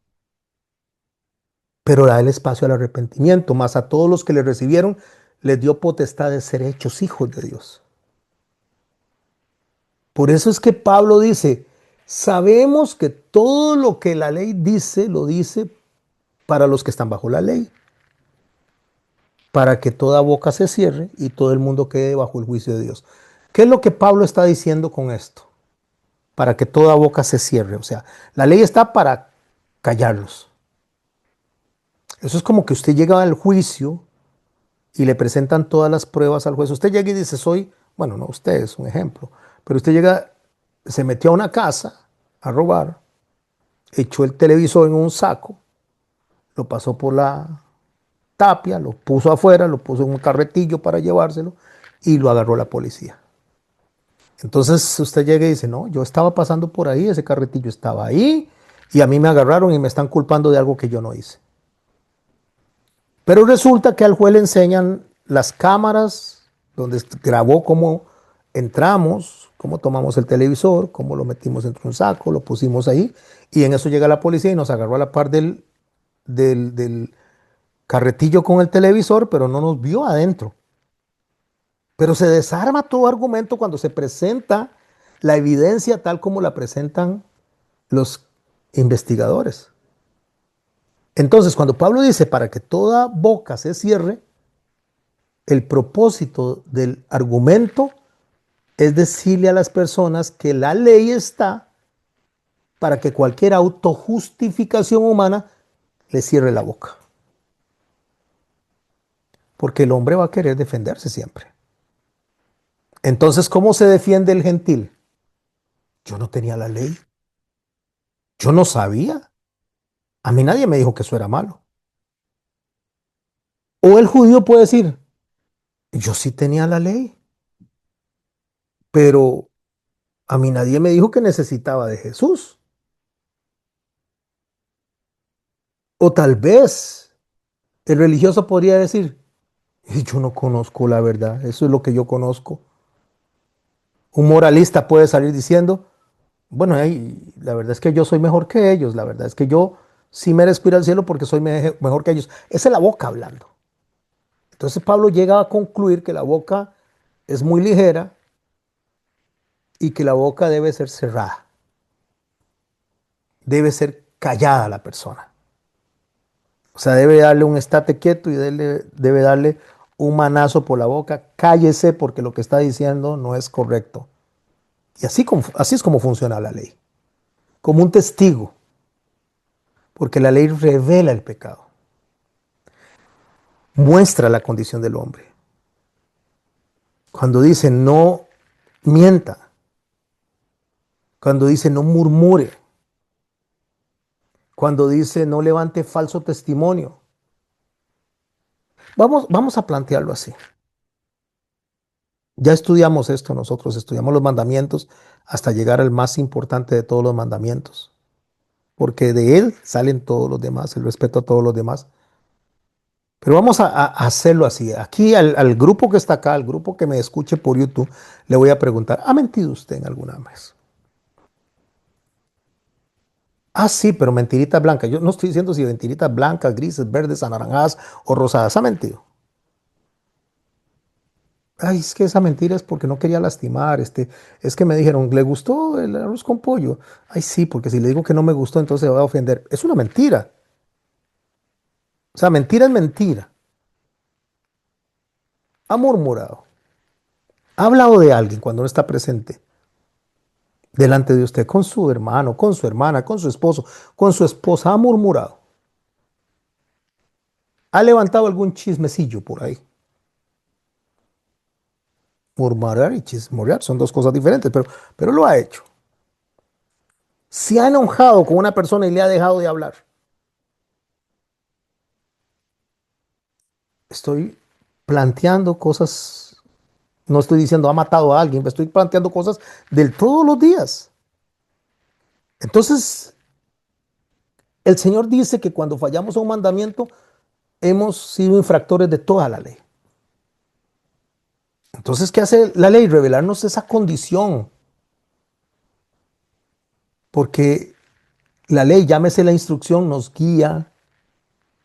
S1: Pero da el espacio al arrepentimiento, más a todos los que le recibieron, les dio potestad de ser hechos hijos de Dios. Por eso es que Pablo dice, sabemos que todo lo que la ley dice, lo dice para los que están bajo la ley, para que toda boca se cierre y todo el mundo quede bajo el juicio de Dios. ¿Qué es lo que Pablo está diciendo con esto? Para que toda boca se cierre. O sea, la ley está para callarlos. Eso es como que usted llega al juicio y le presentan todas las pruebas al juez. Usted llega y dice, bueno, no usted es un ejemplo, pero usted llega, se metió a una casa a robar, echó el televisor en un saco, lo pasó por la tapia, lo puso afuera, lo puso en un carretillo para llevárselo y lo agarró la policía. Entonces usted llega y dice, no, yo estaba pasando por ahí, ese carretillo estaba ahí y a mí me agarraron y me están culpando de algo que yo no hice. Pero resulta que al juez le enseñan las cámaras donde grabó cómo entramos, cómo tomamos el televisor, cómo lo metimos dentro de un saco, lo pusimos ahí y en eso llega la policía y nos agarró a la par del del carretillo con el televisor, pero no nos vio adentro. Pero se desarma todo argumento cuando se presenta la evidencia tal como la presentan los investigadores. Entonces, cuando Pablo dice para que toda boca se cierre, el propósito del argumento es decirle a las personas que la ley está para que cualquier autojustificación humana le cierre la boca. Porque el hombre va a querer defenderse siempre. Entonces, ¿cómo se defiende el gentil? Yo no tenía la ley. Yo no sabía. A mí nadie me dijo que eso era malo. O el judío puede decir, yo sí tenía la ley, pero a mí nadie me dijo que necesitaba de Jesús. O tal vez el religioso podría decir, y yo no conozco la verdad, eso es lo que yo conozco. Un moralista puede salir diciendo, bueno, la verdad es que yo soy mejor que ellos, la verdad es que yo sí merezco ir al cielo porque soy mejor que ellos. Esa es la boca hablando. Entonces Pablo llega a concluir que la boca es muy ligera y que la boca debe ser cerrada, debe ser callada la persona. O sea, debe darle un estate quieto y debe darle un manazo por la boca, cállese porque lo que está diciendo no es correcto. Y así es como funciona la ley, como un testigo, porque la ley revela el pecado, muestra la condición del hombre. Cuando dice no mienta, cuando dice no murmure, cuando dice no levante falso testimonio. Vamos a plantearlo así. Ya estudiamos esto nosotros, estudiamos los mandamientos hasta llegar al más importante de todos los mandamientos, porque de él salen todos los demás, el respeto a todos los demás. Pero vamos a hacerlo así. Aquí al grupo que está acá, al grupo que me escuche por YouTube, le voy a preguntar, ¿ha mentido usted en alguna vez? Ah, sí, pero mentiritas blancas. Yo no estoy diciendo si mentiritas blancas, grises, verdes, anaranjadas o rosadas. ¿Ha mentido? Ay, es que esa mentira es porque no quería lastimar. Es que me dijeron, ¿le gustó el arroz con pollo? Ay, sí, porque si le digo que no me gustó, entonces se va a ofender. Es una mentira. O sea, mentira es mentira. Ha murmurado. Ha hablado de alguien cuando no está presente delante de usted, con su hermano, con su hermana, con su esposo, con su esposa. Ha murmurado. Ha levantado algún chismecillo por ahí. Murmurar y chismorear son dos cosas diferentes, pero lo ha hecho. Se ha enojado con una persona y le ha dejado de hablar. Estoy planteando cosas, no estoy diciendo ha matado a alguien, estoy planteando cosas de todos los días. Entonces, el Señor dice que cuando fallamos a un mandamiento, hemos sido infractores de toda la ley. Entonces, ¿qué hace la ley? Revelarnos esa condición. Porque la ley, llámese la instrucción, nos guía,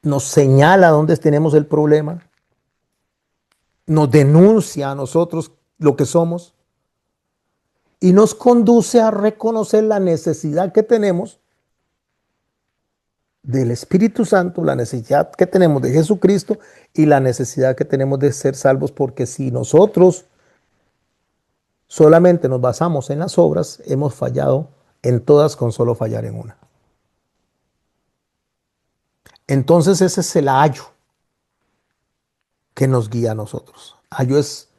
S1: nos señala dónde tenemos el problema, nos denuncia a nosotros lo que somos y nos conduce a reconocer la necesidad que tenemos del Espíritu Santo, la necesidad que tenemos de Jesucristo y la necesidad que tenemos de ser salvos, porque si nosotros solamente nos basamos en las obras, hemos fallado en todas con solo fallar en una. Entonces ese es el ayo que nos guía a nosotros. Ayo es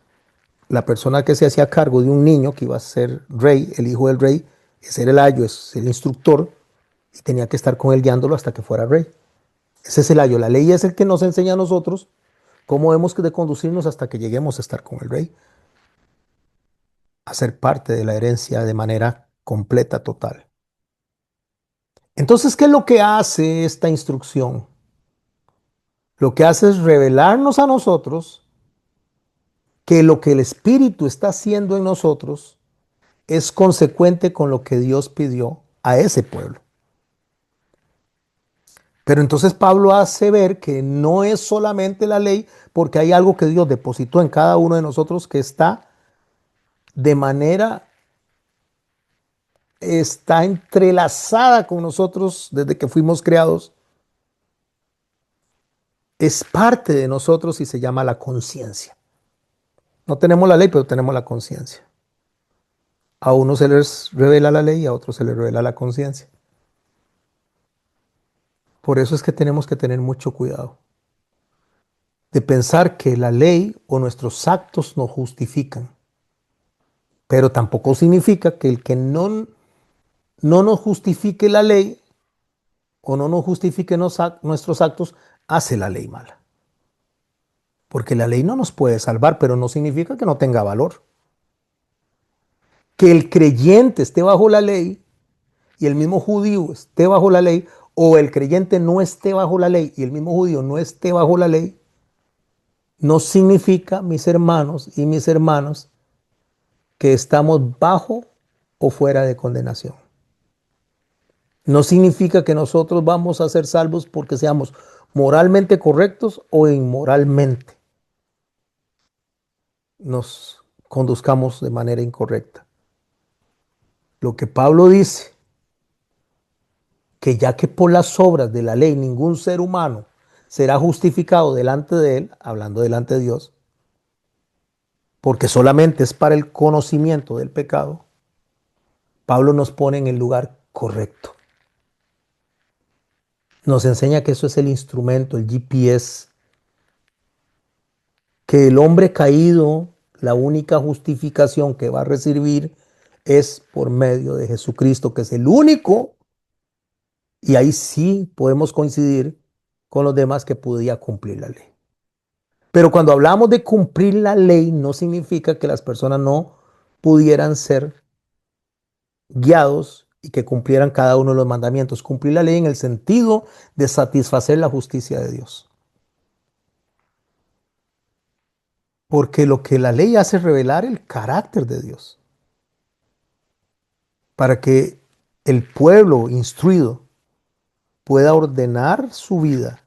S1: la persona que se hacía cargo de un niño que iba a ser rey, el hijo del rey. Ese era el ayo, es el instructor y tenía que estar con él guiándolo hasta que fuera rey. Ese es el ayo. La ley es el que nos enseña a nosotros cómo hemos de conducirnos hasta que lleguemos a estar con el rey, a ser parte de la herencia de manera completa, total. Entonces, ¿qué es lo que hace esta instrucción? Lo que hace es revelarnos a nosotros que lo que el Espíritu está haciendo en nosotros es consecuente con lo que Dios pidió a ese pueblo. Pero entonces Pablo hace ver que no es solamente la ley, porque hay algo que Dios depositó en cada uno de nosotros que de manera, está entrelazada con nosotros desde que fuimos creados, es parte de nosotros y se llama la conciencia. No tenemos la ley, pero tenemos la conciencia. A uno se les revela la ley y a otro se les revela la conciencia. Por eso es que tenemos que tener mucho cuidado de pensar que la ley o nuestros actos nos justifican. Pero tampoco significa que el que no nos justifique la ley o no nos justifique nuestros actos hace la ley mala. Porque la ley no nos puede salvar, pero no significa que no tenga valor. Que el creyente esté bajo la ley y el mismo judío esté bajo la ley, o el creyente no esté bajo la ley y el mismo judío no esté bajo la ley, no significa, mis hermanos y mis hermanas, que estamos bajo o fuera de condenación. No significa que nosotros vamos a ser salvos porque seamos moralmente correctos o inmoralmente nos conduzcamos de manera incorrecta. Lo que Pablo dice, que ya que por las obras de la ley ningún ser humano será justificado delante de él, hablando delante de Dios, porque solamente es para el conocimiento del pecado, Pablo nos pone en el lugar correcto. Nos enseña que eso es el instrumento, el GPS, que el hombre caído, la única justificación que va a recibir es por medio de Jesucristo, que es el único, y ahí sí podemos coincidir con los demás que podía cumplir la ley. Pero cuando hablamos de cumplir la ley, no significa que las personas no pudieran ser guiados y que cumplieran cada uno de los mandamientos. Cumplir la ley en el sentido de satisfacer la justicia de Dios. Porque lo que la ley hace es revelar el carácter de Dios. Para que el pueblo instruido pueda ordenar su vida,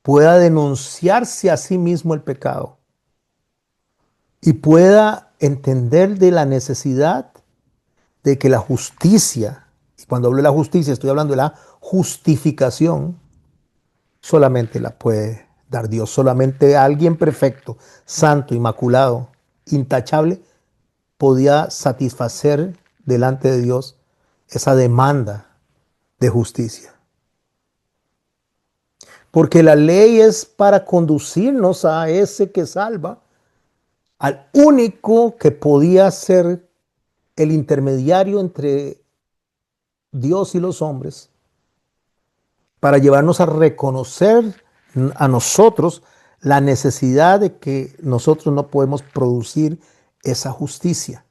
S1: pueda denunciarse a sí mismo el pecado y pueda entender de la necesidad de que la justicia, y cuando hablo de la justicia estoy hablando de la justificación, solamente la puede dar Dios. Solamente alguien perfecto, santo, inmaculado, intachable, podía satisfacer delante de Dios esa demanda de justicia. Porque la ley es para conducirnos a ese que salva, al único que podía ser el intermediario entre Dios y los hombres, para llevarnos a reconocer a nosotros la necesidad de que nosotros no podemos producir esa justicia.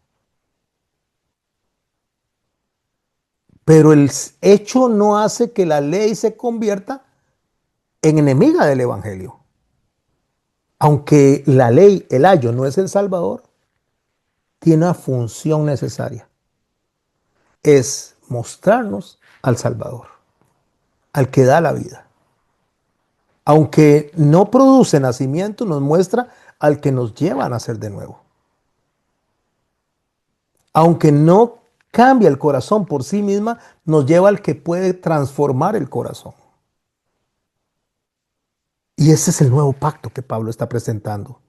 S1: Pero el hecho no hace que la ley se convierta en enemiga del Evangelio. Aunque la ley, el ayo, no es el Salvador, tiene una función necesaria. Es mostrarnos al Salvador, al que da la vida. Aunque no produce nacimiento, nos muestra al que nos lleva a nacer de nuevo. Aunque no cambia el corazón por sí misma, nos lleva al que puede transformar el corazón. Y ese es el nuevo pacto que Pablo está presentando.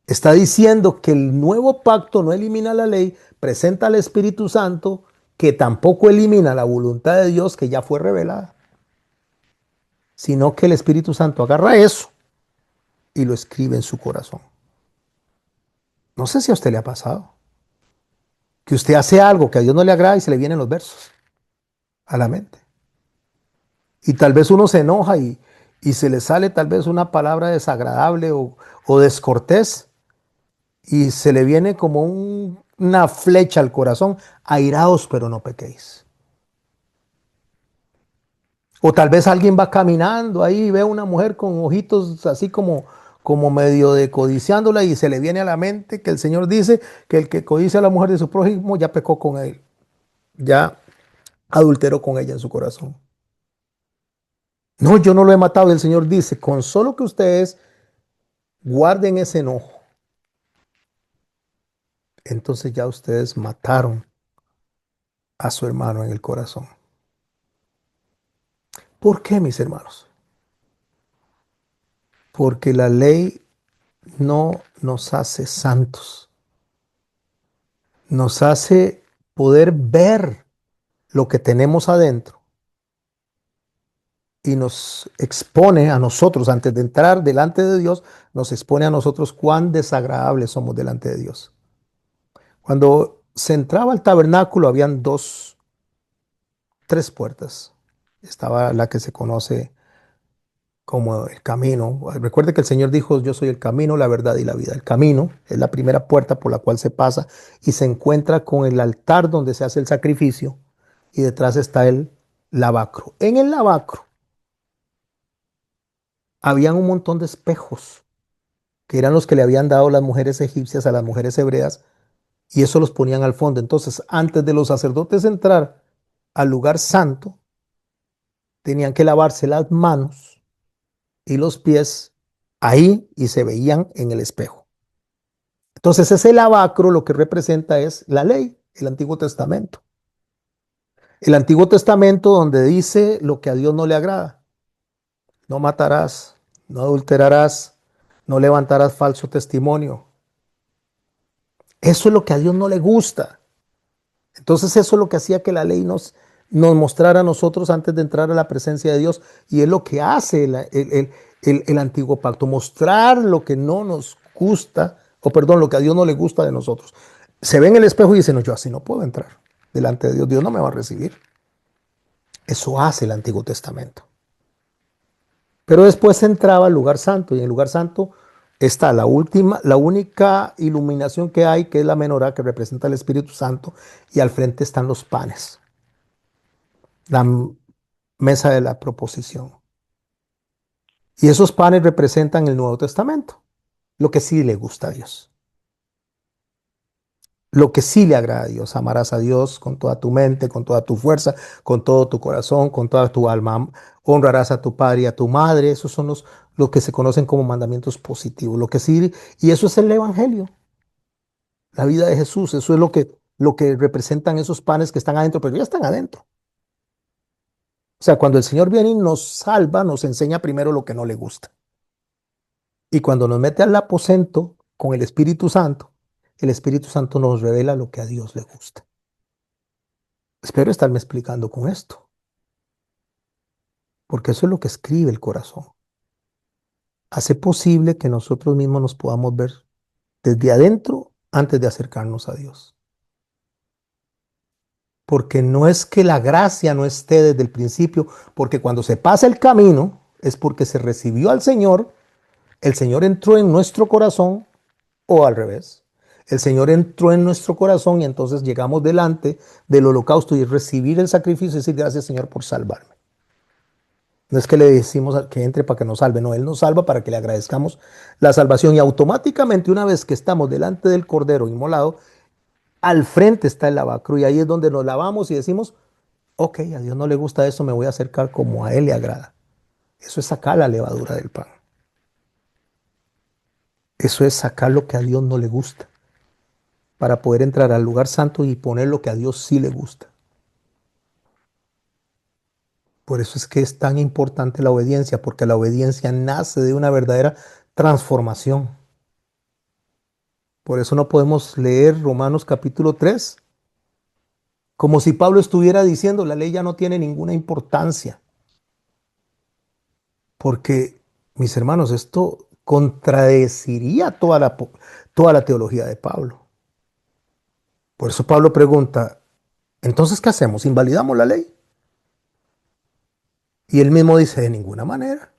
S1: Está diciendo que el nuevo pacto no elimina la ley, presenta al Espíritu Santo, que tampoco elimina la voluntad de Dios que ya fue revelada, sino que el Espíritu Santo agarra eso y lo escribe en su corazón. No sé si a usted le ha pasado, que usted hace algo que a Dios no le agrada y se le vienen los versos a la mente. Y tal vez uno se enoja y se le sale tal vez una palabra desagradable o descortés y se le viene como una flecha al corazón, airaos pero no pequéis. O tal vez alguien va caminando ahí y ve a una mujer con ojitos así como medio de codiciándola y se le viene a la mente que el Señor dice que el que codicia a la mujer de su prójimo ya pecó con él, ya adulteró con ella en su corazón. No, yo no lo he matado. El Señor dice, con solo que ustedes guarden ese enojo, entonces ya ustedes mataron a su hermano en el corazón. ¿Por qué, mis hermanos? Porque la ley no nos hace santos, nos hace poder ver lo que tenemos adentro y nos expone a nosotros, antes de entrar delante de Dios, nos expone a nosotros cuán desagradables somos delante de Dios. Cuando se entraba al tabernáculo, habían tres puertas. Estaba la que se conoce como el camino. Recuerde que el Señor dijo, yo soy el camino, la verdad y la vida. El camino es la primera puerta por la cual se pasa y se encuentra con el altar donde se hace el sacrificio y detrás está el lavacro. En el lavacro habían un montón de espejos que eran los que le habían dado las mujeres egipcias a las mujeres hebreas y eso los ponían al fondo. Entonces, antes de los sacerdotes entrar al lugar santo, tenían que lavarse las manos y los pies ahí y se veían en el espejo. Entonces ese lavacro lo que representa es la ley, el Antiguo Testamento. El Antiguo Testamento donde dice lo que a Dios no le agrada. No matarás, no adulterarás, no levantarás falso testimonio. Eso es lo que a Dios no le gusta. Entonces eso es lo que hacía que la ley nos mostrara a nosotros antes de entrar a la presencia de Dios. Y es lo que hace el antiguo pacto, mostrar lo que no nos gusta, o perdón, lo que a Dios no le gusta de nosotros. Se ve en el espejo y dice, no, yo así no puedo entrar delante de Dios, Dios no me va a recibir. Eso hace el Antiguo Testamento. Pero después se entraba al lugar santo y en el lugar santo está la única iluminación que hay, que es la menorá que representa el Espíritu Santo y al frente están los panes, la mesa de la proposición. Y esos panes representan el Nuevo Testamento, lo que sí le gusta a Dios, lo que sí le agrada a Dios. Amarás a Dios con toda tu mente, con toda tu fuerza, con todo tu corazón, con toda tu alma. Honrarás a tu padre y a tu madre. Esos son los que se conocen como mandamientos positivos. Lo que sí, y eso es el Evangelio, la vida de Jesús. Eso es lo que representan esos panes que están adentro, pero ya están adentro. O sea, cuando el Señor viene y nos salva, nos enseña primero lo que no le gusta. Y cuando nos mete al aposento con el Espíritu Santo nos revela lo que a Dios le gusta. Espero estarme explicando con esto, porque eso es lo que escribe el corazón. Hace posible que nosotros mismos nos podamos ver desde adentro antes de acercarnos a Dios. Porque no es que la gracia no esté desde el principio, porque cuando se pasa el camino es porque se recibió al Señor, el Señor entró en nuestro corazón o al revés. El Señor entró en nuestro corazón y entonces llegamos delante del holocausto y recibir el sacrificio y decir gracias Señor por salvarme. No es que le decimos que entre para que nos salve, no, Él nos salva para que le agradezcamos la salvación y automáticamente una vez que estamos delante del Cordero inmolado, al frente está el lavacro y ahí es donde nos lavamos y decimos, ok, a Dios no le gusta eso, me voy a acercar como a Él le agrada. Eso es sacar la levadura del pan. Eso es sacar lo que a Dios no le gusta para poder entrar al lugar santo y poner lo que a Dios sí le gusta. Por eso es que es tan importante la obediencia, porque la obediencia nace de una verdadera transformación. Por eso no podemos leer Romanos capítulo 3 como si Pablo estuviera diciendo la ley ya no tiene ninguna importancia. Porque, mis hermanos, esto contradeciría toda la teología de Pablo. Por eso Pablo pregunta, entonces, ¿qué hacemos? ¿Invalidamos la ley? Y él mismo dice, de ninguna manera.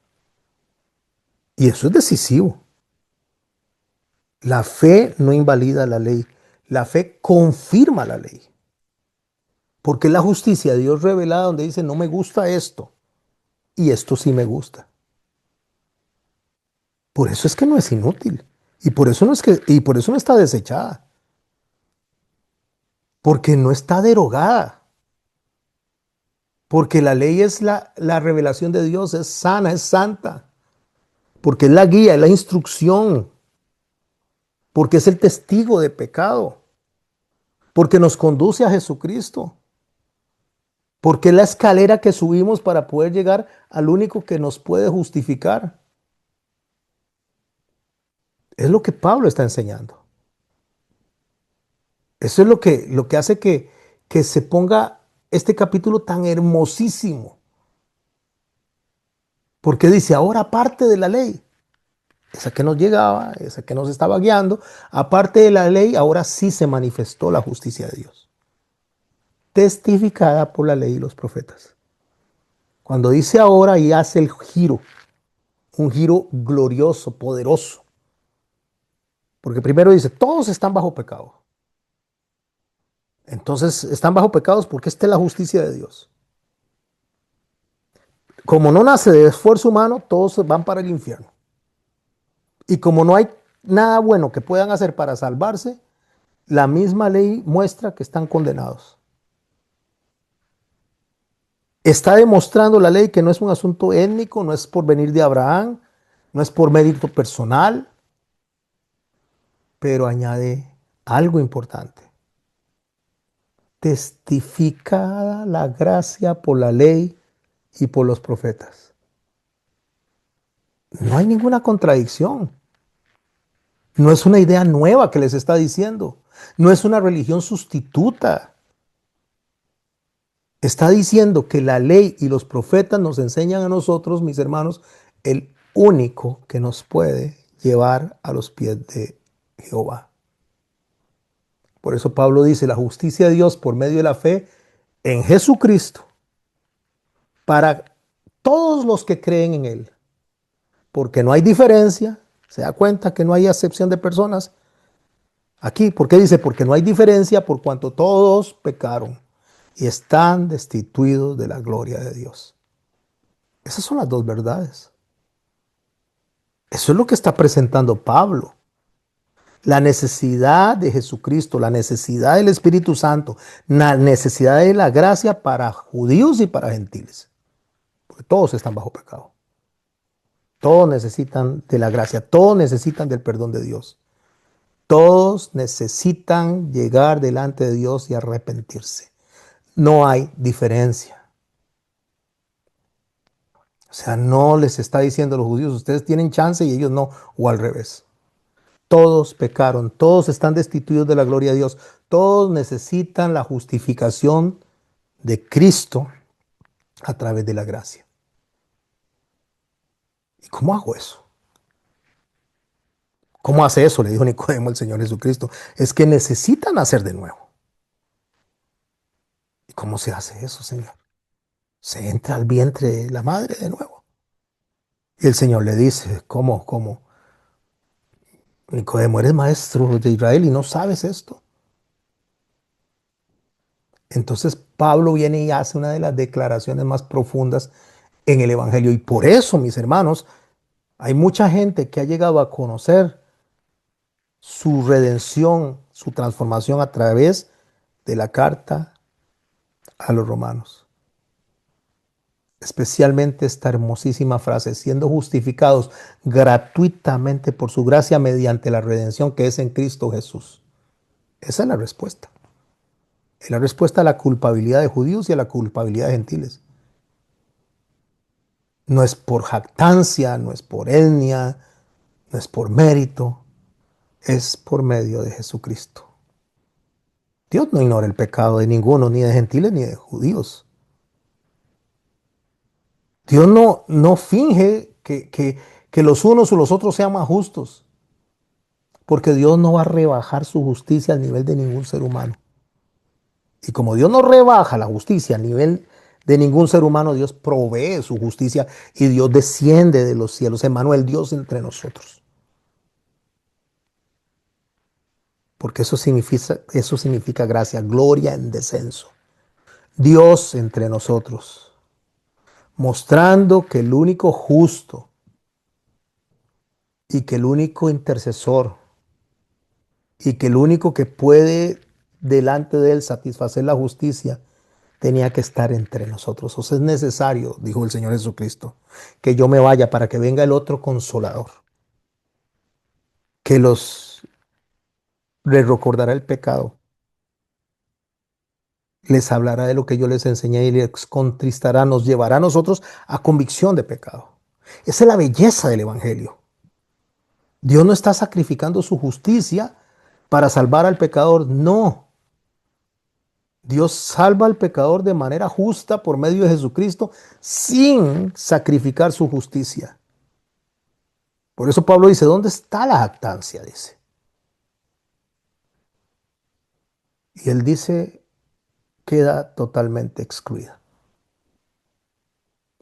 S1: Y eso es decisivo. La fe no invalida la ley, la fe confirma la ley. Porque es la justicia de Dios revelada donde dice, no me gusta esto y esto sí me gusta. Por eso es que no es inútil. Y por eso no está desechada. Porque no está derogada. Porque la ley es la revelación de Dios, es sana, es santa. Porque es la guía, es la instrucción. Porque es el testigo de pecado. Porque nos conduce a Jesucristo. Porque es la escalera que subimos para poder llegar al único que nos puede justificar. Es lo que Pablo está enseñando. Eso es lo que hace que se ponga este capítulo tan hermosísimo. Porque dice, ahora aparte de la ley, esa que nos llegaba, esa que nos estaba guiando, aparte de la ley, ahora sí se manifestó la justicia de Dios, testificada por la ley y los profetas. Cuando dice ahora y hace el giro, un giro glorioso, poderoso. Porque primero dice, todos están bajo pecado. Entonces, están bajo pecados porque esta es la justicia de Dios. Como no nace de esfuerzo humano, todos van para el infierno. Y como no hay nada bueno que puedan hacer para salvarse, la misma ley muestra que están condenados. Está demostrando la ley que no es un asunto étnico, no es por venir de Abraham, no es por mérito personal, pero añade algo importante. Testificada la gracia por la ley y por los profetas. No hay ninguna contradicción. No es una idea nueva que les está diciendo. No es una religión sustituta. Está diciendo que la ley y los profetas nos enseñan a nosotros, mis hermanos, el único que nos puede llevar a los pies de Jehová. Por eso Pablo dice, la justicia de Dios por medio de la fe en Jesucristo, para todos los que creen en Él, porque no hay diferencia, se da cuenta que no hay acepción de personas. Aquí, ¿por qué dice? Porque no hay diferencia por cuanto todos pecaron y están destituidos de la gloria de Dios. Esas son las dos verdades. Eso es lo que está presentando Pablo. La necesidad de Jesucristo, la necesidad del Espíritu Santo, la necesidad de la gracia para judíos y para gentiles. Porque todos están bajo pecado. Todos necesitan de la gracia, todos necesitan del perdón de Dios. Todos necesitan llegar delante de Dios y arrepentirse. No hay diferencia. O sea, no les está diciendo a los judíos, ustedes tienen chance y ellos no, o al revés. Todos pecaron, todos están destituidos de la gloria de Dios, todos necesitan la justificación de Cristo a través de la gracia. ¿Y cómo hago eso? ¿Cómo hace eso? Le dijo Nicodemo al Señor Jesucristo. Es que necesitan nacer de nuevo. ¿Y cómo se hace eso, Señor? Se entra al vientre de la madre de nuevo. Y el Señor le dice, ¿cómo? Nicodemo, eres maestro de Israel y no sabes esto. Entonces Pablo viene y hace una de las declaraciones más profundas en el Evangelio. Y por eso, mis hermanos, hay mucha gente que ha llegado a conocer su redención, su transformación a través de la carta a los romanos. Especialmente esta hermosísima frase, siendo justificados gratuitamente por su gracia mediante la redención que es en Cristo Jesús. Esa es la respuesta. Es la respuesta a la culpabilidad de judíos y a la culpabilidad de gentiles. No es por jactancia, no es por etnia, no es por mérito, es por medio de Jesucristo. Dios no ignora el pecado de ninguno, ni de gentiles ni de judíos. Dios no finge que los unos o los otros sean más justos, porque Dios no va a rebajar su justicia al nivel de ningún ser humano. Y como Dios no rebaja la justicia al nivel de ningún ser humano, Dios provee su justicia y Dios desciende de los cielos. Emmanuel, Dios entre nosotros. Porque eso significa gracia, gloria en descenso. Dios entre nosotros, mostrando que el único justo y que el único intercesor y que el único que puede delante de él satisfacer la justicia tenía que estar entre nosotros. O sea, es necesario, dijo el Señor Jesucristo, que yo me vaya para que venga el otro consolador, que les recordará el pecado, les hablará de lo que yo les enseñé y les contristará, nos llevará a nosotros a convicción de pecado. Esa es la belleza del Evangelio. Dios no está sacrificando su justicia para salvar al pecador, no. Dios salva al pecador de manera justa por medio de Jesucristo sin sacrificar su justicia. Por eso Pablo dice, ¿dónde está la jactancia? Dice. Y él dice, queda totalmente excluida.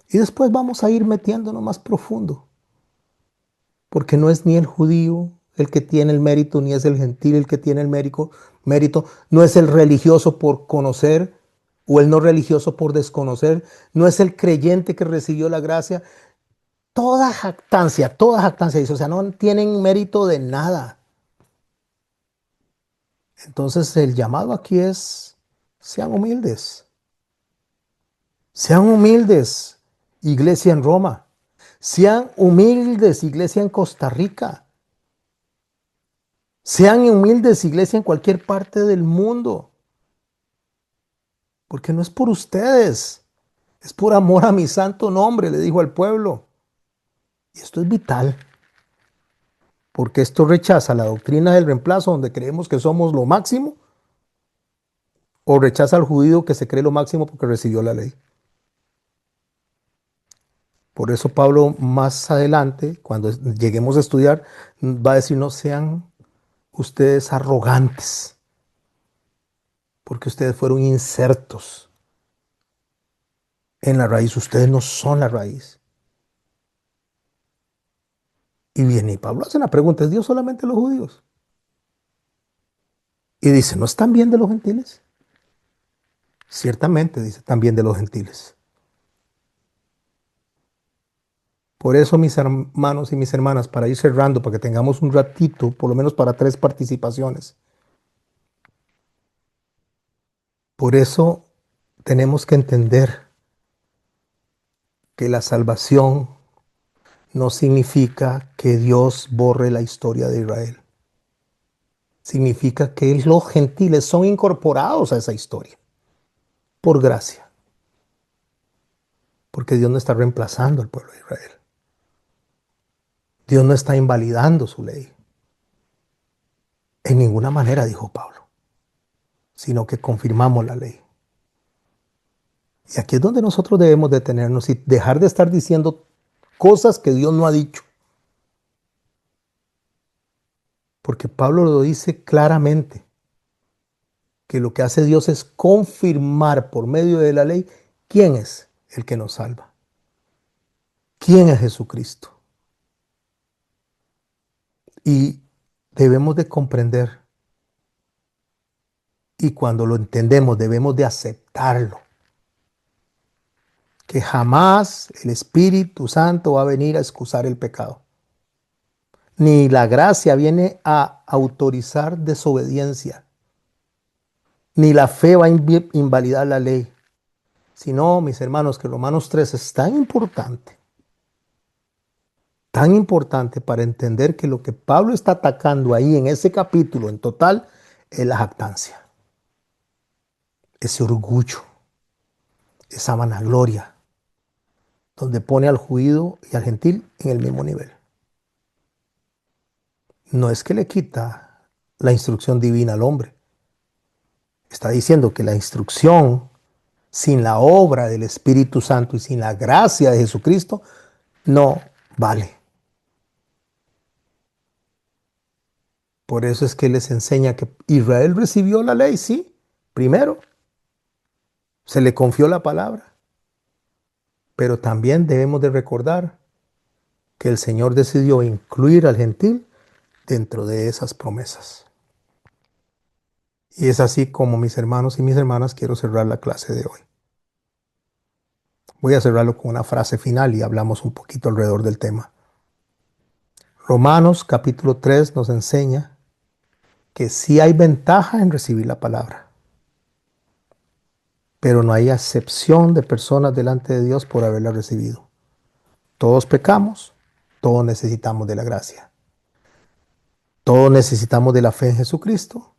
S1: Y después vamos a ir metiéndonos más profundo, porque no es ni el judío el que tiene el mérito, ni es el gentil el que tiene el mérito, no es el religioso por conocer o el no religioso por desconocer, no es el creyente que recibió la gracia. Toda jactancia dice, o sea, no tienen mérito de nada. Entonces el llamado aquí es, sean humildes, iglesia en Roma, sean humildes, iglesia en Costa Rica, sean humildes, iglesia en cualquier parte del mundo, porque no es por ustedes, es por amor a mi santo nombre, le dijo al pueblo. Y esto es vital, porque esto rechaza la doctrina del reemplazo, donde creemos que somos lo máximo, o rechaza al judío que se cree lo máximo porque recibió la ley. Por eso Pablo más adelante, cuando lleguemos a estudiar, va a decir, no sean ustedes arrogantes, porque ustedes fueron insertos en la raíz, ustedes no son la raíz. Y viene y Pablo hace una pregunta, ¿es Dios solamente los judíos? Y dice, ¿no es también de los gentiles? Ciertamente, dice, también de los gentiles. Por eso, mis hermanos y mis hermanas, para ir cerrando, para que tengamos un ratito, por lo menos para 3 participaciones. Por eso tenemos que entender que la salvación no significa que Dios borre la historia de Israel. Significa que los gentiles son incorporados a esa historia por gracia. Porque Dios no está reemplazando al pueblo de Israel. Dios no está invalidando su ley. En ninguna manera, dijo Pablo, sino que confirmamos la ley. Y aquí es donde nosotros debemos detenernos y dejar de estar diciendo cosas que Dios no ha dicho. Porque Pablo lo dice claramente, que lo que hace Dios es confirmar por medio de la ley quién es el que nos salva. ¿Quién es Jesucristo? Y debemos de comprender, y cuando lo entendemos debemos de aceptarlo, que jamás el Espíritu Santo va a venir a excusar el pecado. Ni la gracia viene a autorizar desobediencia. Ni la fe va a invalidar la ley. Sino, mis hermanos, que Romanos 3 es tan importante para entender que lo que Pablo está atacando ahí en ese capítulo en total es la jactancia. Ese orgullo, esa vanagloria, donde pone al judío y al gentil en el mismo nivel. No es que le quita la instrucción divina al hombre. Está diciendo que la instrucción sin la obra del Espíritu Santo y sin la gracia de Jesucristo no vale. Por eso es que les enseña que Israel recibió la ley, sí, primero. Se le confió la palabra. Pero también debemos de recordar que el Señor decidió incluir al gentil dentro de esas promesas. Y es así como, mis hermanos y mis hermanas, quiero cerrar la clase de hoy. Voy a cerrarlo con una frase final y hablamos un poquito alrededor del tema. Romanos capítulo 3 nos enseña que sí hay ventaja en recibir la palabra. pero no hay acepción de personas delante de Dios por haberla recibido. Todos pecamos, todos necesitamos de la gracia. Todos necesitamos de la fe en Jesucristo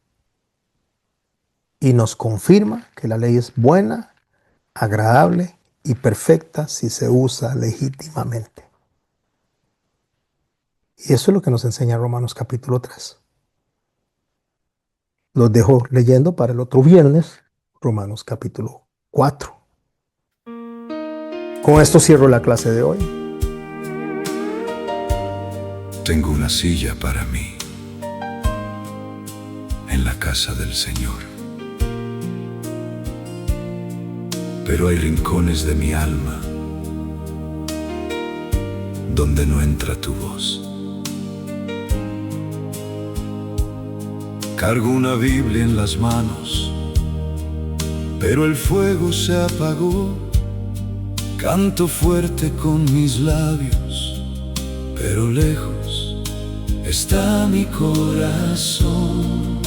S1: y nos confirma que la ley es buena, agradable y perfecta si se usa legítimamente. Y eso es lo que nos enseña Romanos capítulo 3. Los dejo leyendo para el otro viernes, Romanos capítulo 4. Con esto cierro la clase de hoy.
S2: Tengo una silla para mí en la casa del Señor, pero hay rincones de mi alma donde no entra tu voz. Cargo una Biblia en las manos, pero el fuego se apagó. Canto fuerte con mis labios, pero lejos está mi corazón.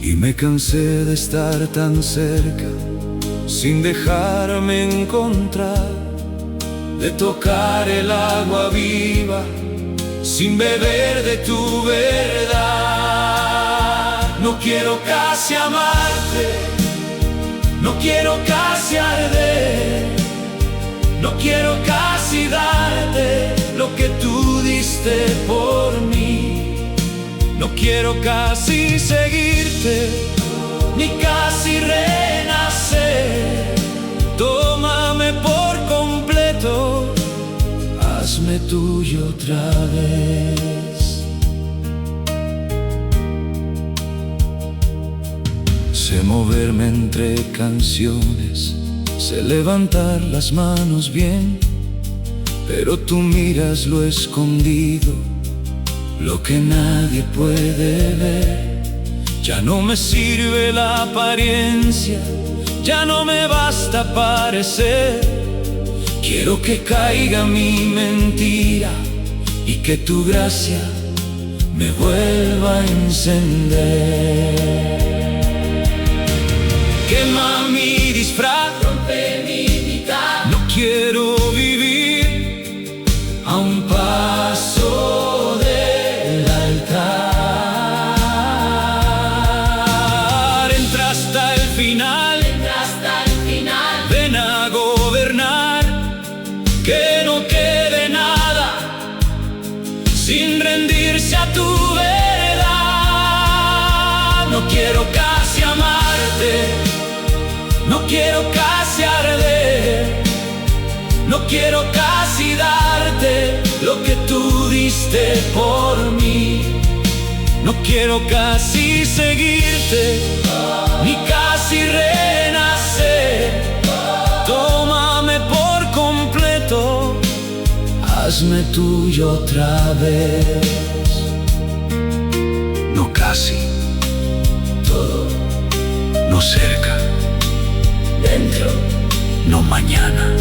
S2: Y me cansé de estar tan cerca, sin dejarme encontrar, de tocar el agua viva, sin beber de tu verdad. No quiero casi amarte, no quiero casi arder, no quiero casi darte lo que tú diste por mí. No quiero casi seguirte, ni casi renacer. Tómame por completo, hazme tuyo otra vez. Sé moverme entre canciones, sé levantar las manos bien, pero tú miras lo escondido, lo que nadie puede ver. Ya no me sirve la apariencia, ya no me basta parecer. Quiero que caiga mi mentira y que tu gracia me vuelva a encender. Quema mi disfraz, rompe mi mitad. No quiero vivir a un paso del altar. Entra hasta el final, ven a gobernar, que no quede nada sin rendirse a tu verdad. No quiero casi amarte, no quiero casi arder, no quiero casi darte lo que tú diste por mí. No quiero casi seguirte, ni casi renacer. Tómame por completo, hazme tuyo otra vez. No casi, todo, no cerca, dentro, no mañana.